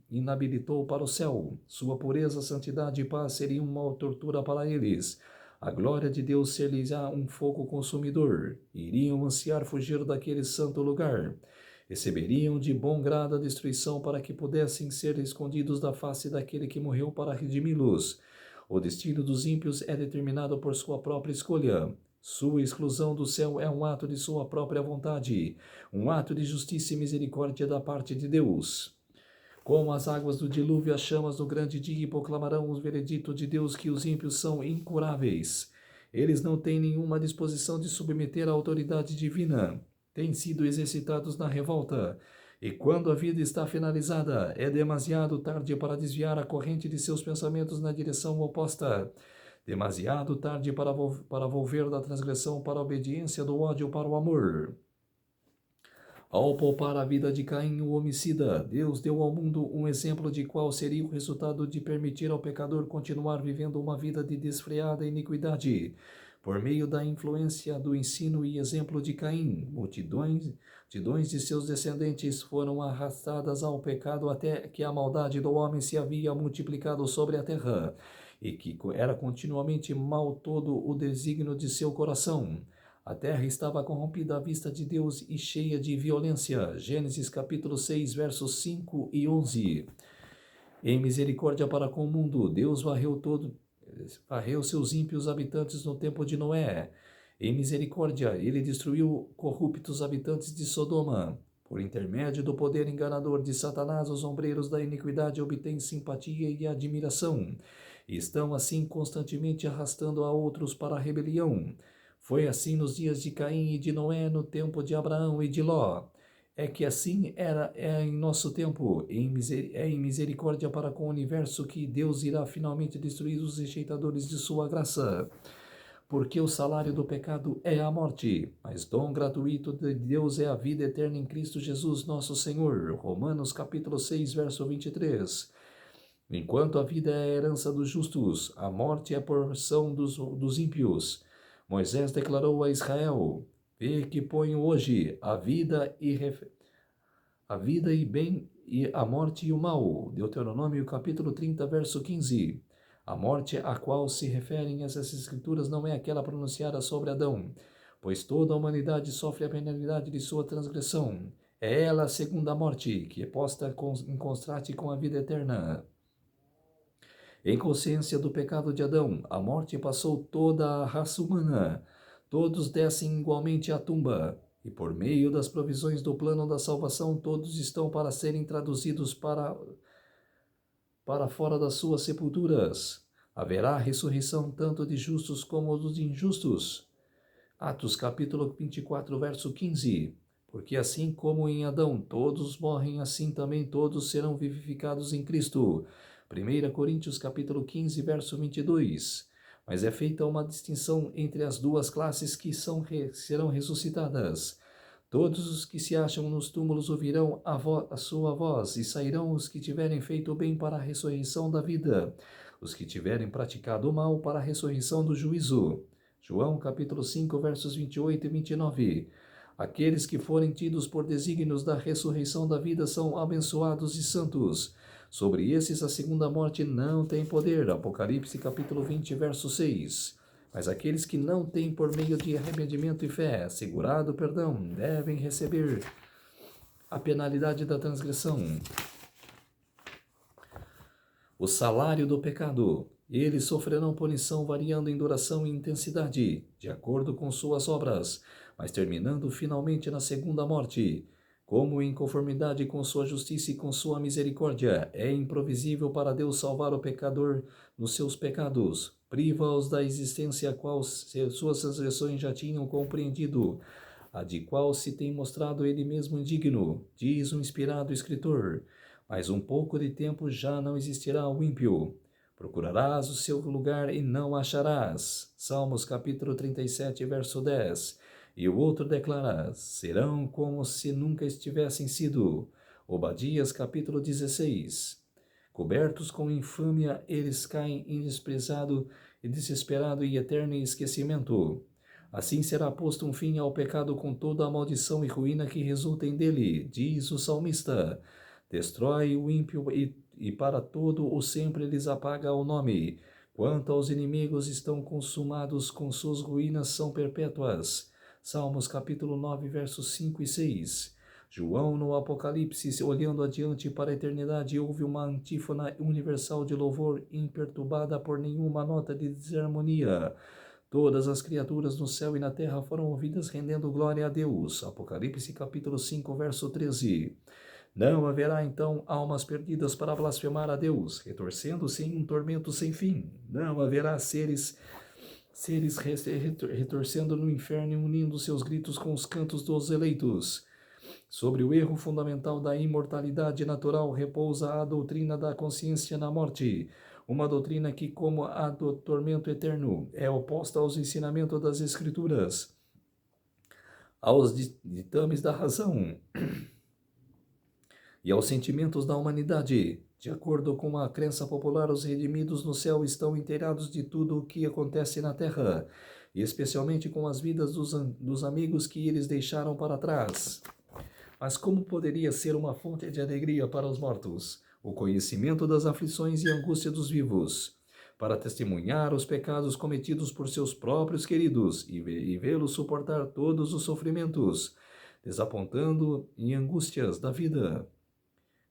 inabilitou para o céu. Sua pureza, santidade e paz seriam uma tortura para eles. A glória de Deus ser-lhes-á um fogo consumidor. Iriam ansiar fugir daquele santo lugar. Receberiam de bom grado a destruição para que pudessem ser escondidos da face daquele que morreu para redimi-los. O destino dos ímpios é determinado por sua própria escolha. Sua exclusão do céu é um ato de sua própria vontade, um ato de justiça e misericórdia da parte de Deus. Como as águas do dilúvio, as chamas do grande dia proclamarão o veredito de Deus que os ímpios são incuráveis. Eles não têm nenhuma disposição de submeter à autoridade divina. Têm sido exercitados na revolta. E quando a vida está finalizada, é demasiado tarde para desviar a corrente de seus pensamentos na direção oposta. Demasiado tarde para volver da transgressão para a obediência, do ódio para o amor. Ao poupar a vida de Caim, o homicida, Deus deu ao mundo um exemplo de qual seria o resultado de permitir ao pecador continuar vivendo uma vida de desfreada iniquidade. Por meio da influência do ensino e exemplo de Caim, multidões de seus descendentes foram arrastadas ao pecado até que a maldade do homem se havia multiplicado sobre a terra, e que era continuamente mal todo o desígnio de seu coração. A terra estava corrompida à vista de Deus e cheia de violência. Gênesis capítulo 6, versos 5 e 11. Em misericórdia para com o mundo, Deus varreu seus ímpios habitantes no tempo de Noé. Em misericórdia, ele destruiu corruptos habitantes de Sodoma. Por intermédio do poder enganador de Satanás, os ombreiros da iniquidade obtêm simpatia e admiração, e estão assim constantemente arrastando a outros para a rebelião. Foi assim nos dias de Caim e de Noé, no tempo de Abraão e de Ló. É que assim é em nosso tempo, é em misericórdia para com o universo que Deus irá finalmente destruir os rejeitadores de sua graça. Porque o salário do pecado é a morte, mas dom gratuito de Deus é a vida eterna em Cristo Jesus nosso Senhor. Romanos capítulo 6, verso 23. Enquanto a vida é a herança dos justos, a morte é a porção dos ímpios. Moisés declarou a Israel: vê que ponho hoje a vida e bem e a morte e o mal. Deuteronômio capítulo 30, verso 15. A morte a qual se referem essas escrituras não é aquela pronunciada sobre Adão, pois toda a humanidade sofre a penalidade de sua transgressão. É ela a segunda morte, que é posta em contraste com a vida eterna. Em consciência do pecado de Adão, a morte passou toda a raça humana. Todos descem igualmente à tumba, e por meio das provisões do plano da salvação, todos estão para serem traduzidos para fora das suas sepulturas. Haverá ressurreição tanto de justos como dos injustos. Atos capítulo 24, verso 15. Porque assim como em Adão todos morrem, assim também todos serão vivificados em Cristo. 1 Coríntios capítulo 15, verso 22. Mas é feita uma distinção entre as duas classes que serão ressuscitadas. Todos os que se acham nos túmulos ouvirão a sua voz, e sairão os que tiverem feito o bem para a ressurreição da vida, os que tiverem praticado o mal para a ressurreição do juízo. João capítulo 5, versos 28 e 29. Aqueles que forem tidos por desígnios da ressurreição da vida são abençoados e santos. Sobre esses a segunda morte não tem poder. Apocalipse capítulo 20, verso 6. Mas aqueles que não têm por meio de arrependimento e fé assegurado perdão, devem receber a penalidade da transgressão. O salário do pecado. Eles sofrerão punição variando em duração e intensidade, de acordo com suas obras, mas terminando finalmente na segunda morte. Como em conformidade com sua justiça e com sua misericórdia, é improvisível para Deus salvar o pecador nos seus pecados. Priva-os da existência a qual suas transgressões já tinham compreendido, a de qual se tem mostrado ele mesmo indigno, diz um inspirado escritor. Mas um pouco de tempo já não existirá o ímpio. Procurarás o seu lugar e não acharás. Salmos capítulo 37, verso 10. E o outro declara: serão como se nunca estivessem sido. Obadias capítulo 16. Cobertos com infâmia, eles caem em desprezado e desesperado e eterno esquecimento. Assim será posto um fim ao pecado com toda a maldição e ruína que resultem dele, diz o salmista. Destrói o ímpio e para todo o sempre lhes apaga o nome. Quanto aos inimigos estão consumados, com suas ruínas são perpétuas. Salmos capítulo 9, versos 5 e 6. João, no Apocalipse, olhando adiante para a eternidade, ouve uma antífona universal de louvor imperturbada por nenhuma nota de desarmonia. Todas as criaturas no céu e na terra foram ouvidas rendendo glória a Deus. Apocalipse capítulo 5, verso 13. Não haverá então almas perdidas para blasfemar a Deus, retorcendo-se em um tormento sem fim. Não haverá seres retorcendo no inferno e unindo seus gritos com os cantos dos eleitos. Sobre o erro fundamental da imortalidade natural repousa a doutrina da consciência na morte, uma doutrina que, como a do tormento eterno, é oposta aos ensinamentos das Escrituras, aos ditames da razão e aos sentimentos da humanidade. De acordo com a crença popular, os redimidos no céu estão inteirados de tudo o que acontece na terra, e especialmente com as vidas dos amigos que eles deixaram para trás. Mas como poderia ser uma fonte de alegria para os mortos o conhecimento das aflições e angústia dos vivos, para testemunhar os pecados cometidos por seus próprios queridos e vê-los suportar todos os sofrimentos, desapontando em angústias da vida?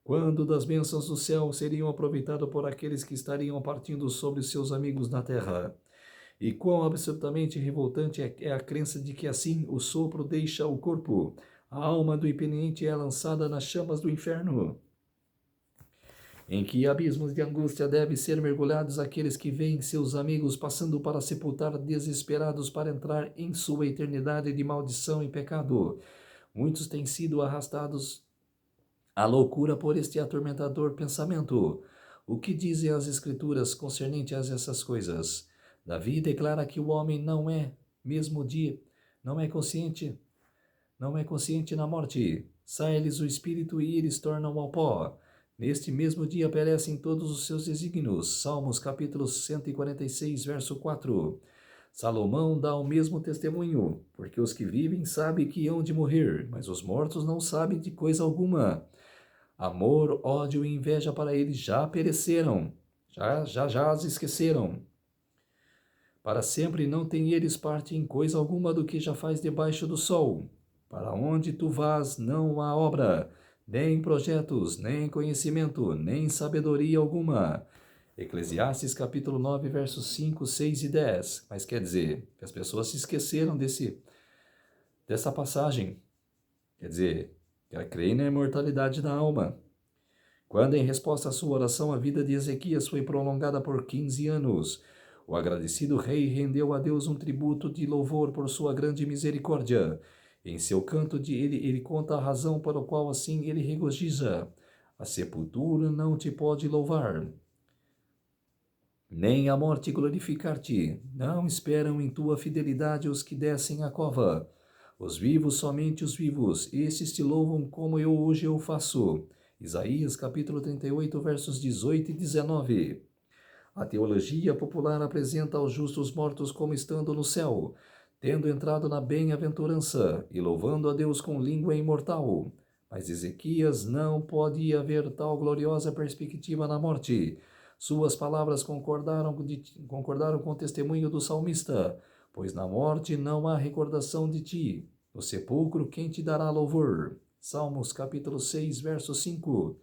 Quando das bênçãos do céu seriam aproveitadas por aqueles que estariam partindo sobre seus amigos na terra? E quão absolutamente revoltante é a crença de que assim o sopro deixa o corpo, a alma do impeniente é lançada nas chamas do inferno. Em que abismos de angústia devem ser mergulhados aqueles que veem seus amigos passando para sepultar desesperados para entrar em sua eternidade de maldição e pecado. Muitos têm sido arrastados à loucura por este atormentador pensamento. O que dizem as Escrituras concernente a essas coisas? Davi declara que o homem não é consciente na morte. Sai-lhes o espírito e eles tornam ao pó. Neste mesmo dia perecem todos os seus desígnios. Salmos capítulo 146, verso 4. Salomão dá o mesmo testemunho, porque os que vivem sabem que hão de morrer, mas os mortos não sabem de coisa alguma. Amor, ódio e inveja para eles já pereceram, já as esqueceram. Para sempre não têm eles parte em coisa alguma do que já faz debaixo do sol. Para onde tu vás não há obra, nem projetos, nem conhecimento, nem sabedoria alguma. Eclesiastes capítulo 9, versos 5, 6 e 10. Mas quer dizer, que as pessoas se esqueceram dessa passagem. Quer dizer, ela crê na imortalidade da alma. Quando, em resposta à sua oração, a vida de Ezequias foi prolongada por 15 anos, o agradecido rei rendeu a Deus um tributo de louvor por sua grande misericórdia. Em seu canto ele conta a razão para a qual assim ele regozija. A sepultura não te pode louvar, nem a morte glorificar-te. Não esperam em tua fidelidade os que descem à cova. Os vivos, somente os vivos, estes te louvam como hoje eu faço. Isaías capítulo 38, versos 18 e 19. A teologia popular apresenta os justos mortos como estando no céu, tendo entrado na bem-aventurança e louvando a Deus com língua imortal. Mas Ezequias não pode haver tal gloriosa perspectiva na morte. Suas palavras concordaram com o testemunho do salmista, pois na morte não há recordação de ti. No sepulcro, quem te dará louvor? Salmos capítulo 6, verso 5.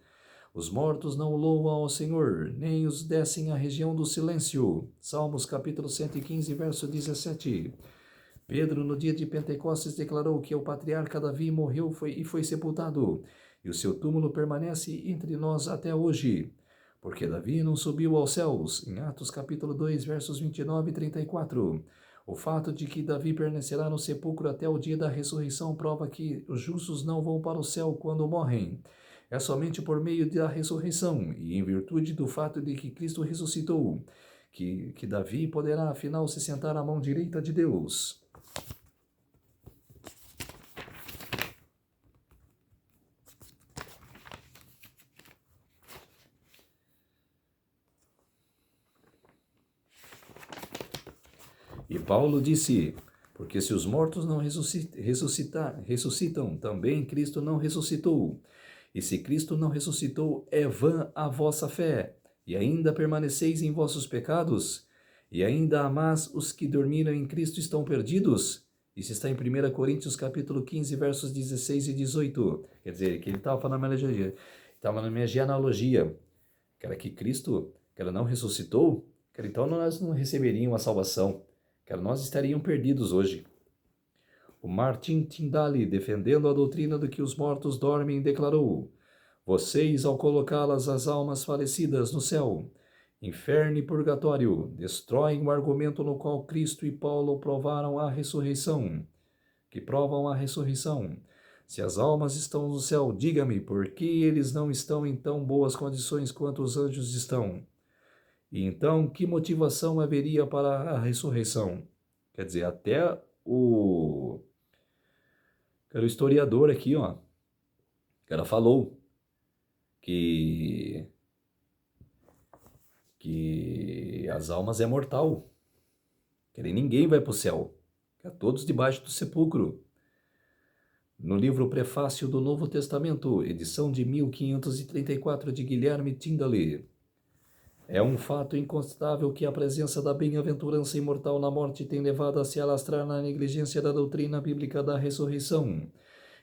Os mortos não louvam ao Senhor, nem os descem à região do silêncio. Salmos capítulo 115, verso 17. Pedro, no dia de Pentecostes, declarou que o patriarca Davi morreu e foi sepultado, e o seu túmulo permanece entre nós até hoje. Porque Davi não subiu aos céus, em Atos capítulo 2, versos 29 e 34. O fato de que Davi permanecerá no sepulcro até o dia da ressurreição prova que os justos não vão para o céu quando morrem. É somente por meio da ressurreição e em virtude do fato de que Cristo ressuscitou, que Davi poderá afinal se sentar à mão direita de Deus. E Paulo disse: porque se os mortos não ressuscitam, também Cristo não ressuscitou. E se Cristo não ressuscitou, é vã a vossa fé, e ainda permaneceis em vossos pecados, e ainda amais os que dormiram em Cristo estão perdidos. Isso está em 1 Coríntios capítulo 15, versos 16 e 18. Quer dizer, que ele estava na minha genealogia, que era que Cristo, que ela não ressuscitou, que então nós não receberíamos a salvação, que nós estaríamos perdidos hoje. O Martin Tyndale, defendendo a doutrina de que os mortos dormem, declarou: vocês, ao colocá-las as almas falecidas no céu, inferno e purgatório, destroem o argumento no qual Cristo e Paulo provam a ressurreição. Se as almas estão no céu, diga-me, por que eles não estão em tão boas condições quanto os anjos estão? E então, que motivação haveria para a ressurreição? Quer dizer, até o historiador aqui, ó, o cara falou que as almas é mortal, que ninguém vai para o céu, que é todos debaixo do sepulcro. No livro Prefácio do Novo Testamento, edição de 1534 de Guilherme Tyndale, é um fato incontestável que a presença da bem-aventurança imortal na morte tem levado a se alastrar na negligência da doutrina bíblica da ressurreição.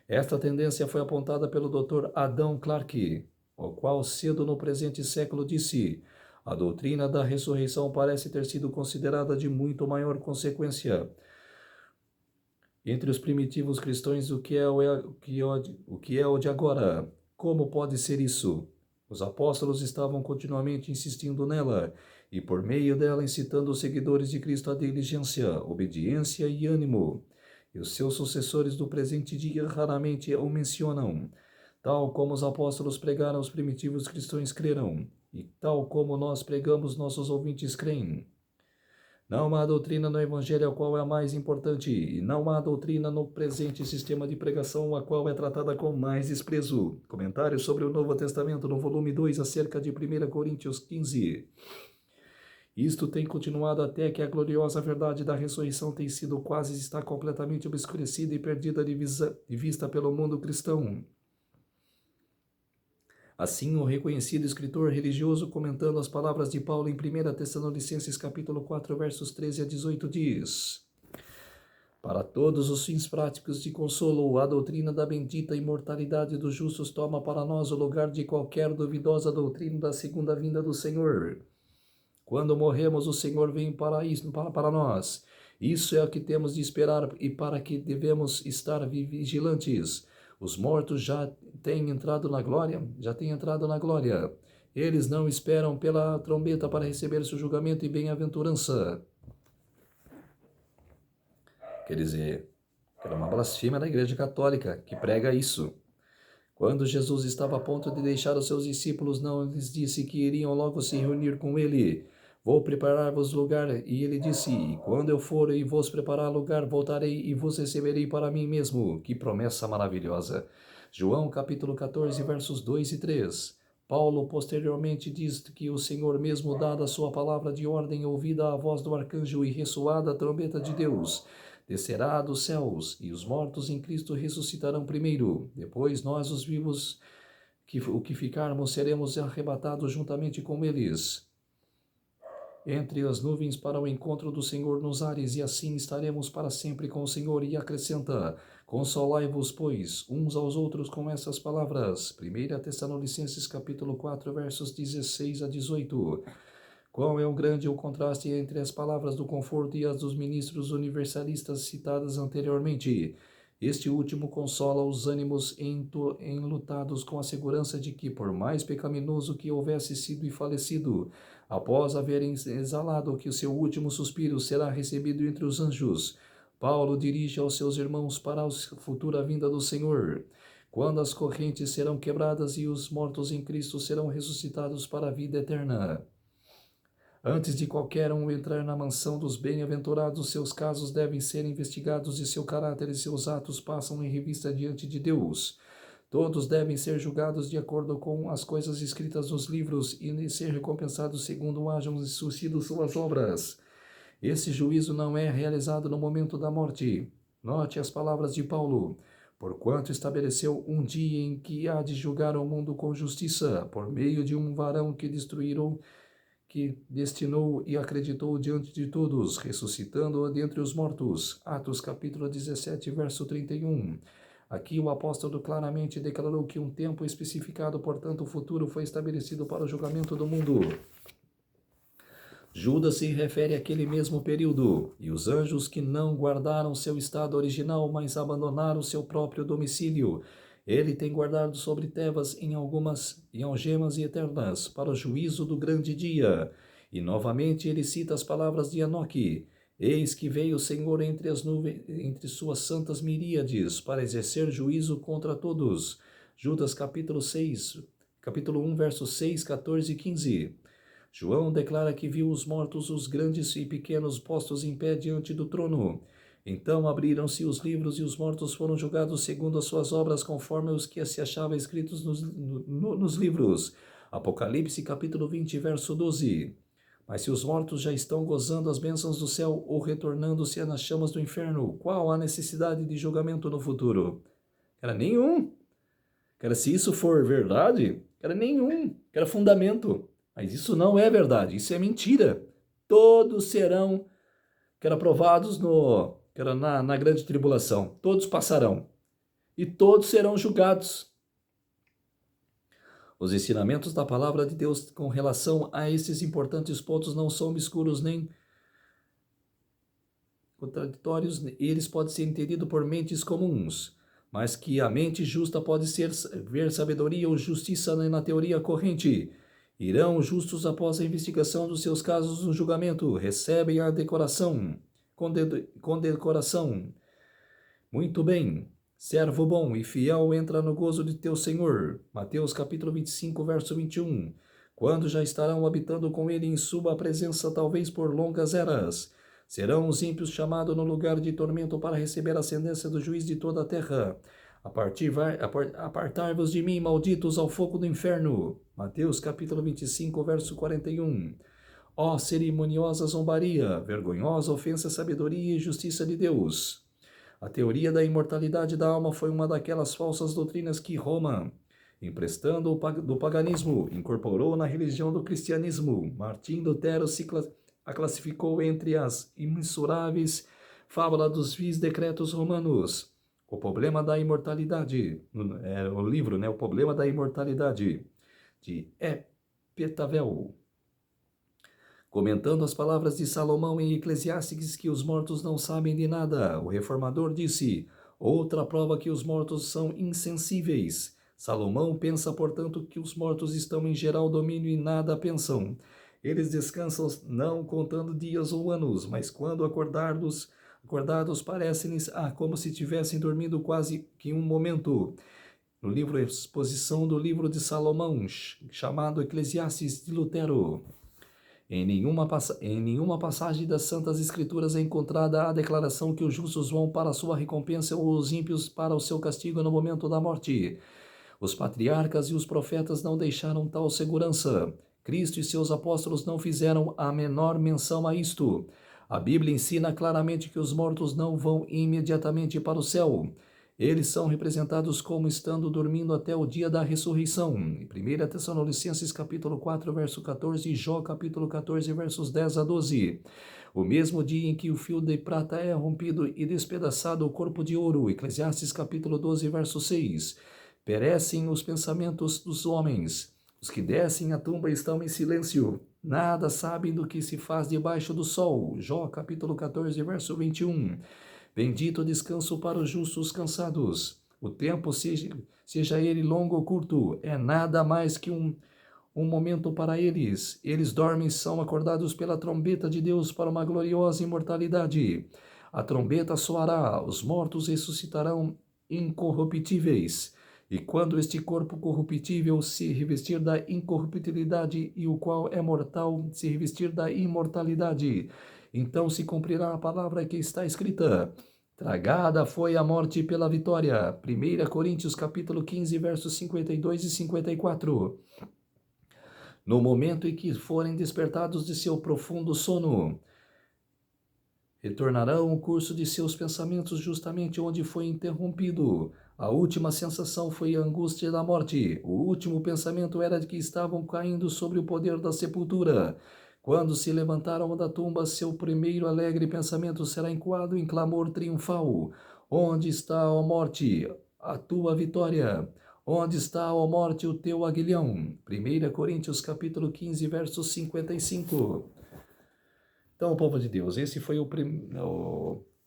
Esta tendência foi apontada pelo Dr. Adão Clarke, o qual cedo no presente século disse: a doutrina da ressurreição parece ter sido considerada de muito maior consequência entre os primitivos cristãos o que é o de agora. Como pode ser isso? Os apóstolos estavam continuamente insistindo nela, e por meio dela incitando os seguidores de Cristo à diligência, obediência e ânimo. E os seus sucessores do presente dia raramente o mencionam. Tal como os apóstolos pregaram, os primitivos cristãos creram, e tal como nós pregamos, nossos ouvintes creem. Não há doutrina no Evangelho a qual é a mais importante, e não há doutrina no presente sistema de pregação a qual é tratada com mais desprezo. Comentário sobre o Novo Testamento, no volume 2, acerca de 1 Coríntios 15. Isto tem continuado até que a gloriosa verdade da ressurreição tem sido quase está completamente obscurecida e perdida de vista pelo mundo cristão. Assim, o reconhecido escritor religioso, comentando as palavras de Paulo em 1 Tessalonicenses capítulo 4, versos 13 a 18, diz: para todos os fins práticos de consolo, a doutrina da bendita imortalidade dos justos toma para nós o lugar de qualquer duvidosa doutrina da segunda vinda do Senhor. Quando morremos, o Senhor vem para nós. Isso é o que temos de esperar e para que devemos estar vigilantes. Os mortos já têm entrado na glória. Eles não esperam pela trombeta para receber seu julgamento e bem-aventurança. Quer dizer, era uma blasfêmia da Igreja Católica que prega isso. Quando Jesus estava a ponto de deixar os seus discípulos, não lhes disse que iriam logo se reunir com ele. Vou preparar-vos lugar. E ele disse: e quando eu for e vos preparar lugar, voltarei e vos receberei para mim mesmo. Que promessa maravilhosa! João capítulo 14, versos 2 e 3. Paulo posteriormente diz que o Senhor mesmo, dada a sua palavra de ordem, ouvida a voz do arcanjo e ressoada a trombeta de Deus, descerá dos céus, e os mortos em Cristo ressuscitarão primeiro. Depois nós, os vivos, o que ficarmos, seremos arrebatados juntamente com eles entre as nuvens para o encontro do Senhor nos ares, e assim estaremos para sempre com o Senhor. E acrescenta: consolai-vos, pois, uns aos outros com essas palavras. 1 Tessalonicenses capítulo 4, versos 16 a 18. Qual é o grande o contraste entre as palavras do conforto e as dos ministros universalistas citadas anteriormente. Este último consola os ânimos enlutados com a segurança de que, por mais pecaminoso que houvesse sido e falecido, após haverem exalado que o seu último suspiro será recebido entre os anjos, Paulo dirige aos seus irmãos para a futura vinda do Senhor, quando as correntes serão quebradas e os mortos em Cristo serão ressuscitados para a vida eterna. Antes de qualquer um entrar na mansão dos bem-aventurados, seus casos devem ser investigados e seu caráter e seus atos passam em revista diante de Deus. Todos devem ser julgados de acordo com as coisas escritas nos livros e ser recompensados segundo hajam sucedido suas obras. Esse juízo não é realizado no momento da morte. Note as palavras de Paulo. Porquanto estabeleceu um dia em que há de julgar o mundo com justiça, por meio de um varão que destinou e acreditou diante de todos, ressuscitando-o dentre os mortos. Atos capítulo 17, verso 31. Aqui o apóstolo claramente declarou que um tempo especificado, portanto, o futuro foi estabelecido para o julgamento do mundo. Judas se refere àquele mesmo período, e os anjos que não guardaram seu estado original, mas abandonaram seu próprio domicílio. Ele tem guardado sobre Tebas em algemas e eternas, para o juízo do grande dia. E novamente ele cita as palavras de Enoque: Eis que veio o Senhor entre as nuvens, entre suas santas miríades, para exercer juízo contra todos. Judas capítulo 1, versos 6, 14 e 15. João declara que viu os mortos, os grandes e pequenos, postos em pé diante do trono. Então abriram-se os livros e os mortos foram julgados segundo as suas obras, conforme os que se achavam escritos nos livros. Apocalipse capítulo 20, verso 12. Mas se os mortos já estão gozando as bênçãos do céu ou retornando-se nas chamas do inferno, qual a necessidade de julgamento no futuro? Cara, nenhum. Cara, se isso for verdade, cara, nenhum. Cara, fundamento. Mas isso não é verdade, isso é mentira. Todos serão, provados na grande tribulação. Todos passarão. E todos serão julgados. Os ensinamentos da palavra de Deus com relação a esses importantes pontos não são obscuros nem contraditórios. Eles podem ser entendidos por mentes comuns, mas que a mente justa pode ver sabedoria ou justiça na teoria corrente. Irão justos após a investigação dos seus casos no julgamento, recebem a decoração, condecoração. Muito bem, servo bom e fiel, entra no gozo de teu Senhor. Mateus capítulo 25, verso 21. Quando já estarão habitando com ele em sua presença, talvez por longas eras, serão os ímpios chamados no lugar de tormento para receber a ascendência do juiz de toda a terra. Apartai-vos de mim, malditos, ao fogo do inferno. Mateus capítulo 25, verso 41. Ó cerimoniosa zombaria, vergonhosa ofensa à sabedoria e justiça de Deus. A teoria da imortalidade da alma foi uma daquelas falsas doutrinas que Roma, emprestando do paganismo, incorporou na religião do cristianismo. Martim Lutero a classificou entre as imensuráveis fábulas dos vis decretos romanos. O problema da imortalidade, o livro, O Problema da Imortalidade, de Epitavel. Comentando as palavras de Salomão em Eclesiastes que os mortos não sabem de nada, o reformador disse: outra prova que os mortos são insensíveis. Salomão pensa, portanto, que os mortos estão em geral domínio e nada pensam. Eles descansam não contando dias ou anos, mas quando acordados parecem-lhes como se tivessem dormido quase que um momento. No livro Exposição do livro de Salomão, chamado Eclesiastes de Lutero. Em nenhuma passagem das Santas Escrituras é encontrada a declaração que os justos vão para a sua recompensa ou os ímpios para o seu castigo no momento da morte. Os patriarcas e os profetas não deixaram tal segurança. Cristo e seus apóstolos não fizeram a menor menção a isto. A Bíblia ensina claramente que os mortos não vão imediatamente para o céu. Eles são representados como estando dormindo até o dia da ressurreição. Em 1 Tessalonicenses capítulo 4, verso 14 e Jó capítulo 14, versos 10 a 12. O mesmo dia em que o fio de prata é rompido e despedaçado o corpo de ouro. Eclesiastes capítulo 12, verso 6. Perecem os pensamentos dos homens. Os que descem à tumba estão em silêncio. Nada sabem do que se faz debaixo do sol. Jó capítulo 14, verso 21. Bendito descanso para os justos cansados. O tempo, seja ele longo ou curto, é nada mais que um momento para eles. Eles dormem e são acordados pela trombeta de Deus para uma gloriosa imortalidade. A trombeta soará, os mortos ressuscitarão incorruptíveis. E quando este corpo corruptível se revestir da incorruptibilidade e o qual é mortal se revestir da imortalidade, então se cumprirá a palavra que está escrita: tragada foi a morte pela vitória. 1 Coríntios capítulo 15, versos 52 e 54. No momento em que forem despertados de seu profundo sono, Retornarão o curso de seus pensamentos justamente onde foi interrompido. A última sensação foi a angústia da morte. O último pensamento era de que estavam caindo sobre o poder da sepultura. Quando se levantaram da tumba, seu primeiro alegre pensamento será encoado em clamor triunfal. Onde está, ó morte, a tua vitória? Onde está, ó morte, o teu aguilhão? 1 Coríntios capítulo 15, verso 55. Então, povo de Deus, esse foi o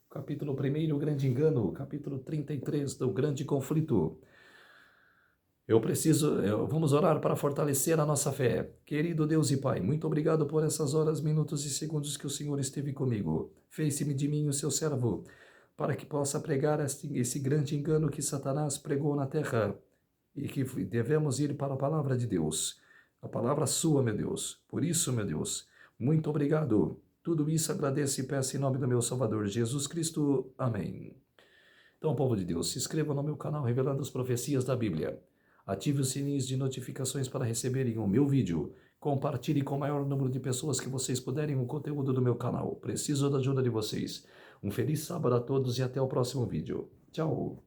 capítulo 1, o grande engano, capítulo 33 do grande conflito. Vamos orar para fortalecer a nossa fé. Querido Deus e Pai, muito obrigado por essas horas, minutos e segundos que o Senhor esteve comigo. Fez-me de mim o seu servo, para que possa pregar esse grande engano que Satanás pregou na terra e que devemos ir para a palavra de Deus, a palavra sua, meu Deus. Por isso, meu Deus, muito obrigado. Tudo isso agradeço e peço em nome do meu Salvador Jesus Cristo. Amém. Então, povo de Deus, se inscreva no meu canal Revelando as Profecias da Bíblia. Ative os sininhos de notificações para receberem o meu vídeo. Compartilhe com o maior número de pessoas que vocês puderem o conteúdo do meu canal. Preciso da ajuda de vocês. Um feliz sábado a todos e até o próximo vídeo. Tchau!